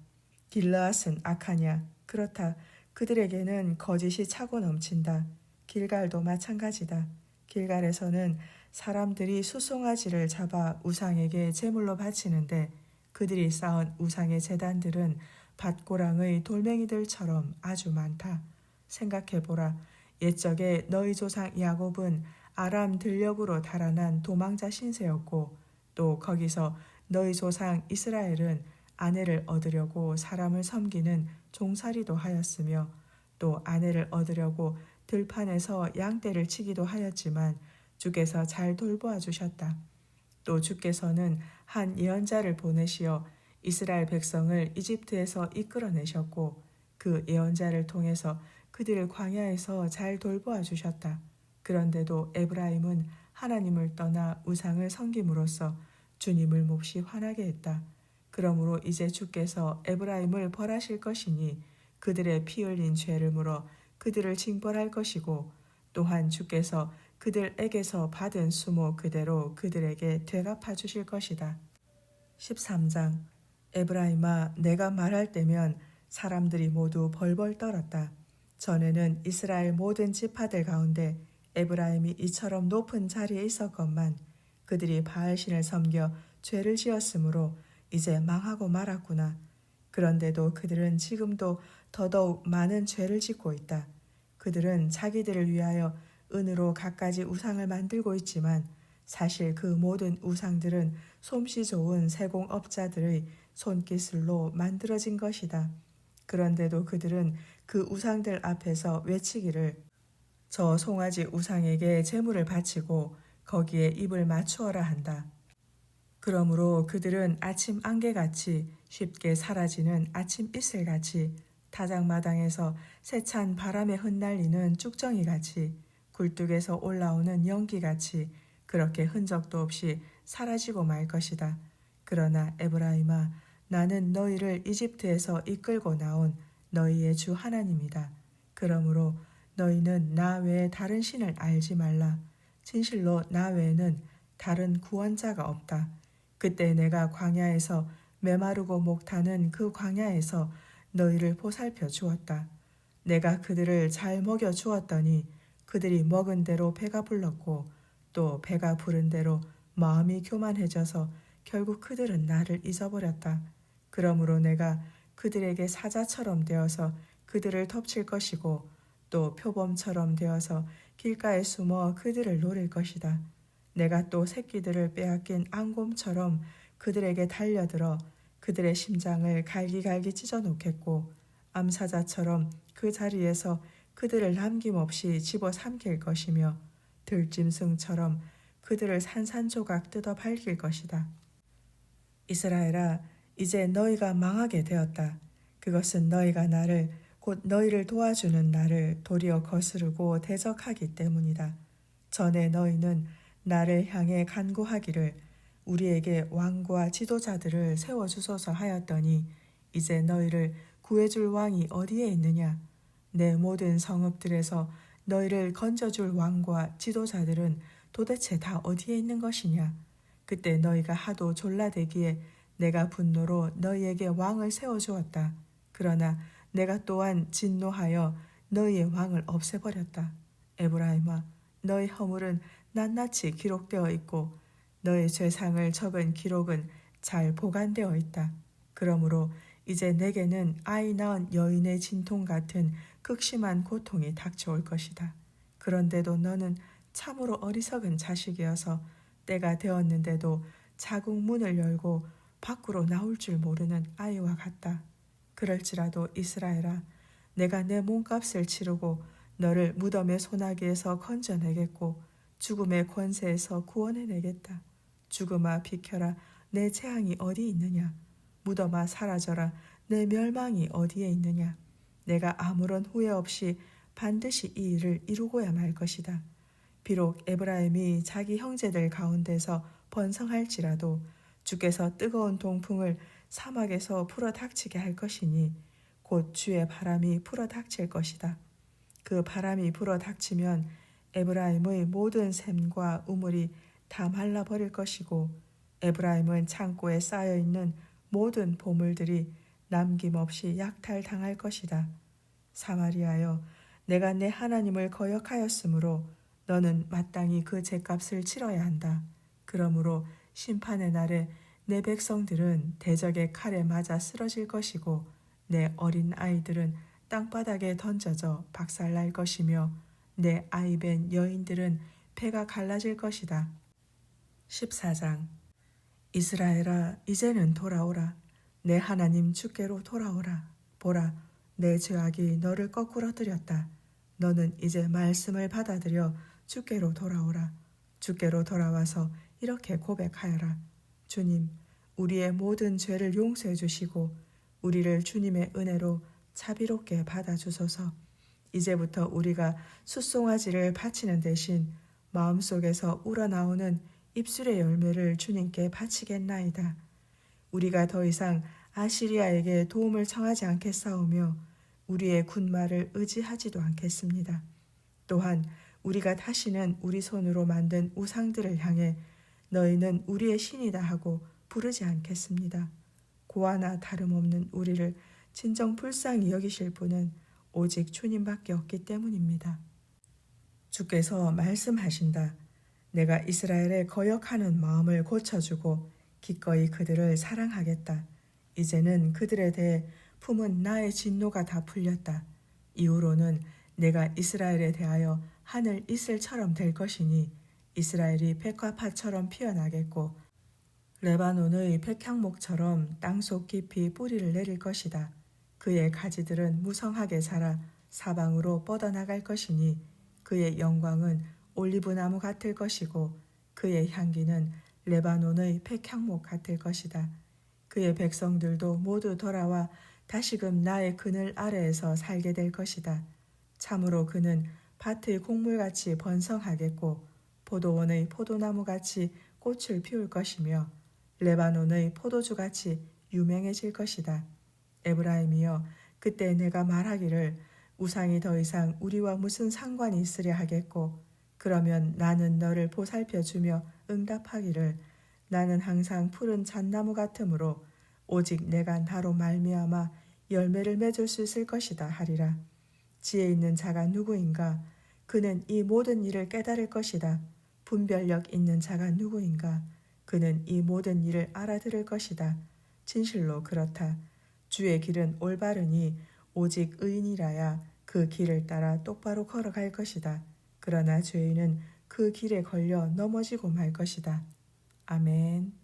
길르앗은 악하냐? 그렇다. 그들에게는 거짓이 차고 넘친다. 길갈도 마찬가지다. 길갈에서는 사람들이 수송아지를 잡아 우상에게 제물로 바치는데 그들이 쌓은 우상의 제단들은 밭고랑의 돌멩이들처럼 아주 많다. 생각해보라. 옛적에 너희 조상 야곱은 아람 들녘으로 달아난 도망자 신세였고 또 거기서 너희 조상 이스라엘은 아내를 얻으려고 사람을 섬기는 종살이도 하였으며 또 아내를 얻으려고 들판에서 양떼를 치기도 하였지만 주께서 잘 돌보아 주셨다. 또 주께서는 한 예언자를 보내시어 이스라엘 백성을 이집트에서 이끌어내셨고 그 예언자를 통해서 그들을 광야에서 잘 돌보아 주셨다. 그런데도 에브라임은 하나님을 떠나 우상을 섬김으로써 주님을 몹시 화나게 했다. 그러므로 이제 주께서 에브라임을 벌하실 것이니 그들의 피 흘린 죄를 물어 그들을 징벌할 것이고 또한 주께서 그들에게서 받은 수모 그대로 그들에게 되갚아 주실 것이다. 13장 에브라임아, 내가 말할 때면 사람들이 모두 벌벌 떨었다. 전에는 이스라엘 모든 지파들 가운데 에브라임이 이처럼 높은 자리에 있었건만 그들이 바알신을 섬겨 죄를 지었으므로 이제 망하고 말았구나. 그런데도 그들은 지금도 더더욱 많은 죄를 짓고 있다. 그들은 자기들을 위하여 은으로 갖가지 우상을 만들고 있지만 사실 그 모든 우상들은 솜씨 좋은 세공업자들의 손기술로 만들어진 것이다. 그런데도 그들은 그 우상들 앞에서 외치기를 저 송아지 우상에게 제물을 바치고 거기에 입을 맞추어라 한다. 그러므로 그들은 아침 안개같이 쉽게 사라지는 아침 이슬같이 타작마당에서 세찬 바람에 흩날리는 쭉정이같이 굴뚝에서 올라오는 연기같이 그렇게 흔적도 없이 사라지고 말 것이다. 그러나 에브라임아, 나는 너희를 이집트에서 이끌고 나온 너희의 주 하나님이다. 그러므로 너희는 나 외에 다른 신을 알지 말라. 진실로 나 외에는 다른 구원자가 없다. 그때 내가 광야에서 메마르고 목타는 그 광야에서 너희를 보살펴 주었다. 내가 그들을 잘 먹여 주었더니 그들이 먹은 대로 배가 불렀고 또 배가 부른 대로 마음이 교만해져서 결국 그들은 나를 잊어버렸다. 그러므로 내가 그들에게 사자처럼 되어서 그들을 덮칠 것이고 또 표범처럼 되어서 길가에 숨어 그들을 노릴 것이다. 내가 또 새끼들을 빼앗긴 앙곰처럼 그들에게 달려들어 그들의 심장을 갈기갈기 찢어 놓겠고 암사자처럼 그 자리에서 그들을 남김없이 집어 삼킬 것이며 들짐승처럼 그들을 산산조각 뜯어 밝힐 것이다. 이스라엘아, 이제 너희가 망하게 되었다. 그것은 너희가 나를 곧 너희를 도와주는 나를 도리어 거스르고 대적하기 때문이다. 전에 너희는 나를 향해 간구하기를 우리에게 왕과 지도자들을 세워주소서 하였더니 이제 너희를 구해줄 왕이 어디에 있느냐? 내 모든 성읍들에서 너희를 건져줄 왕과 지도자들은 도대체 다 어디에 있는 것이냐? 그때 너희가 하도 졸라대기에 내가 분노로 너희에게 왕을 세워주었다. 그러나 내가 또한 진노하여 너희의 왕을 없애버렸다. 에브라임아, 너희 허물은 낱낱이 기록되어 있고 너희 죄상을 적은 기록은 잘 보관되어 있다. 그러므로 이제 내게는 아이 낳은 여인의 진통 같은 극심한 고통이 닥쳐올 것이다. 그런데도 너는 참으로 어리석은 자식이어서 때가 되었는데도 자국 문을 열고 밖으로 나올 줄 모르는 아이와 같다. 그럴지라도 이스라엘아, 내가 내 몸값을 치르고 너를 무덤의 소나기에서 건져내겠고 죽음의 권세에서 구원해내겠다. 죽음아 비켜라, 내 재앙이 어디 있느냐? 무덤아 사라져라, 내 멸망이 어디에 있느냐? 내가 아무런 후회 없이 반드시 이 일을 이루고야 말 것이다. 비록 에브라임이 자기 형제들 가운데서 번성할지라도 주께서 뜨거운 동풍을 사막에서 불어닥치게 할 것이니 곧 주의 바람이 불어닥칠 것이다. 그 바람이 불어닥치면 에브라임의 모든 샘과 우물이 다 말라버릴 것이고 에브라임은 창고에 쌓여있는 모든 보물들이 남김없이 약탈당할 것이다. 사마리아여, 내가 내 하나님을 거역하였으므로 너는 마땅히 그 죗값을 치러야 한다. 그러므로 심판의 날에 내 백성들은 대적의 칼에 맞아 쓰러질 것이고 내 어린 아이들은 땅바닥에 던져져 박살날 것이며 내 아이벤 여인들은 배가 갈라질 것이다. 14장. 이스라엘아, 이제는 돌아오라. 내 하나님 주께로 돌아오라. 보라, 내 죄악이 너를 거꾸로 들였다. 너는 이제 말씀을 받아들여 주께로 돌아오라. 주께로 돌아와서 이렇게 고백하여라. 주님, 우리의 모든 죄를 용서해 주시고 우리를 주님의 은혜로 자비롭게 받아주소서. 이제부터 우리가 숫송아지를 바치는 대신 마음속에서 우러나오는 입술의 열매를 주님께 바치겠나이다. 우리가 더 이상 아시리아에게 도움을 청하지 않겠사오며 우리의 군마를 의지하지도 않겠습니다. 또한 우리가 다시는 우리 손으로 만든 우상들을 향해 너희는 우리의 신이다 하고 부르지 않겠습니다. 고아나 다름없는 우리를 진정 불쌍히 여기실 분은 오직 주님밖에 없기 때문입니다. 주께서 말씀하신다. 내가 이스라엘의 거역하는 마음을 고쳐주고 기꺼이 그들을 사랑하겠다. 이제는 그들에 대해 품은 나의 진노가 다 풀렸다. 이후로는 내가 이스라엘에 대하여 하늘 이슬처럼 될 것이니 이스라엘이 백화파처럼 피어나겠고 레바논의 백향목처럼 땅속 깊이 뿌리를 내릴 것이다. 그의 가지들은 무성하게 자라 사방으로 뻗어나갈 것이니 그의 영광은 올리브나무 같을 것이고 그의 향기는 레바논의 백향목 같을 것이다. 그의 백성들도 모두 돌아와 다시금 나의 그늘 아래에서 살게 될 것이다. 참으로 그는 밭의 곡물같이 번성하겠고 포도원의 포도나무같이 꽃을 피울 것이며 레바논의 포도주같이 유명해질 것이다. 에브라임이여, 그때 내가 말하기를 우상이 더 이상 우리와 무슨 상관이 있으랴 하겠고 그러면 나는 너를 보살펴주며 응답하기를 나는 항상 푸른 잣나무 같으므로 오직 내가 나로 말미암아 열매를 맺을 수 있을 것이다 하리라. 지혜 있는 자가 누구인가? 그는 이 모든 일을 깨달을 것이다. 분별력 있는 자가 누구인가? 그는 이 모든 일을 알아들을 것이다. 진실로 그렇다. 주의 길은 올바르니 오직 의인이라야 그 길을 따라 똑바로 걸어갈 것이다. 그러나 죄인은 그 길에 걸려 넘어지고 말 것이다. 아멘.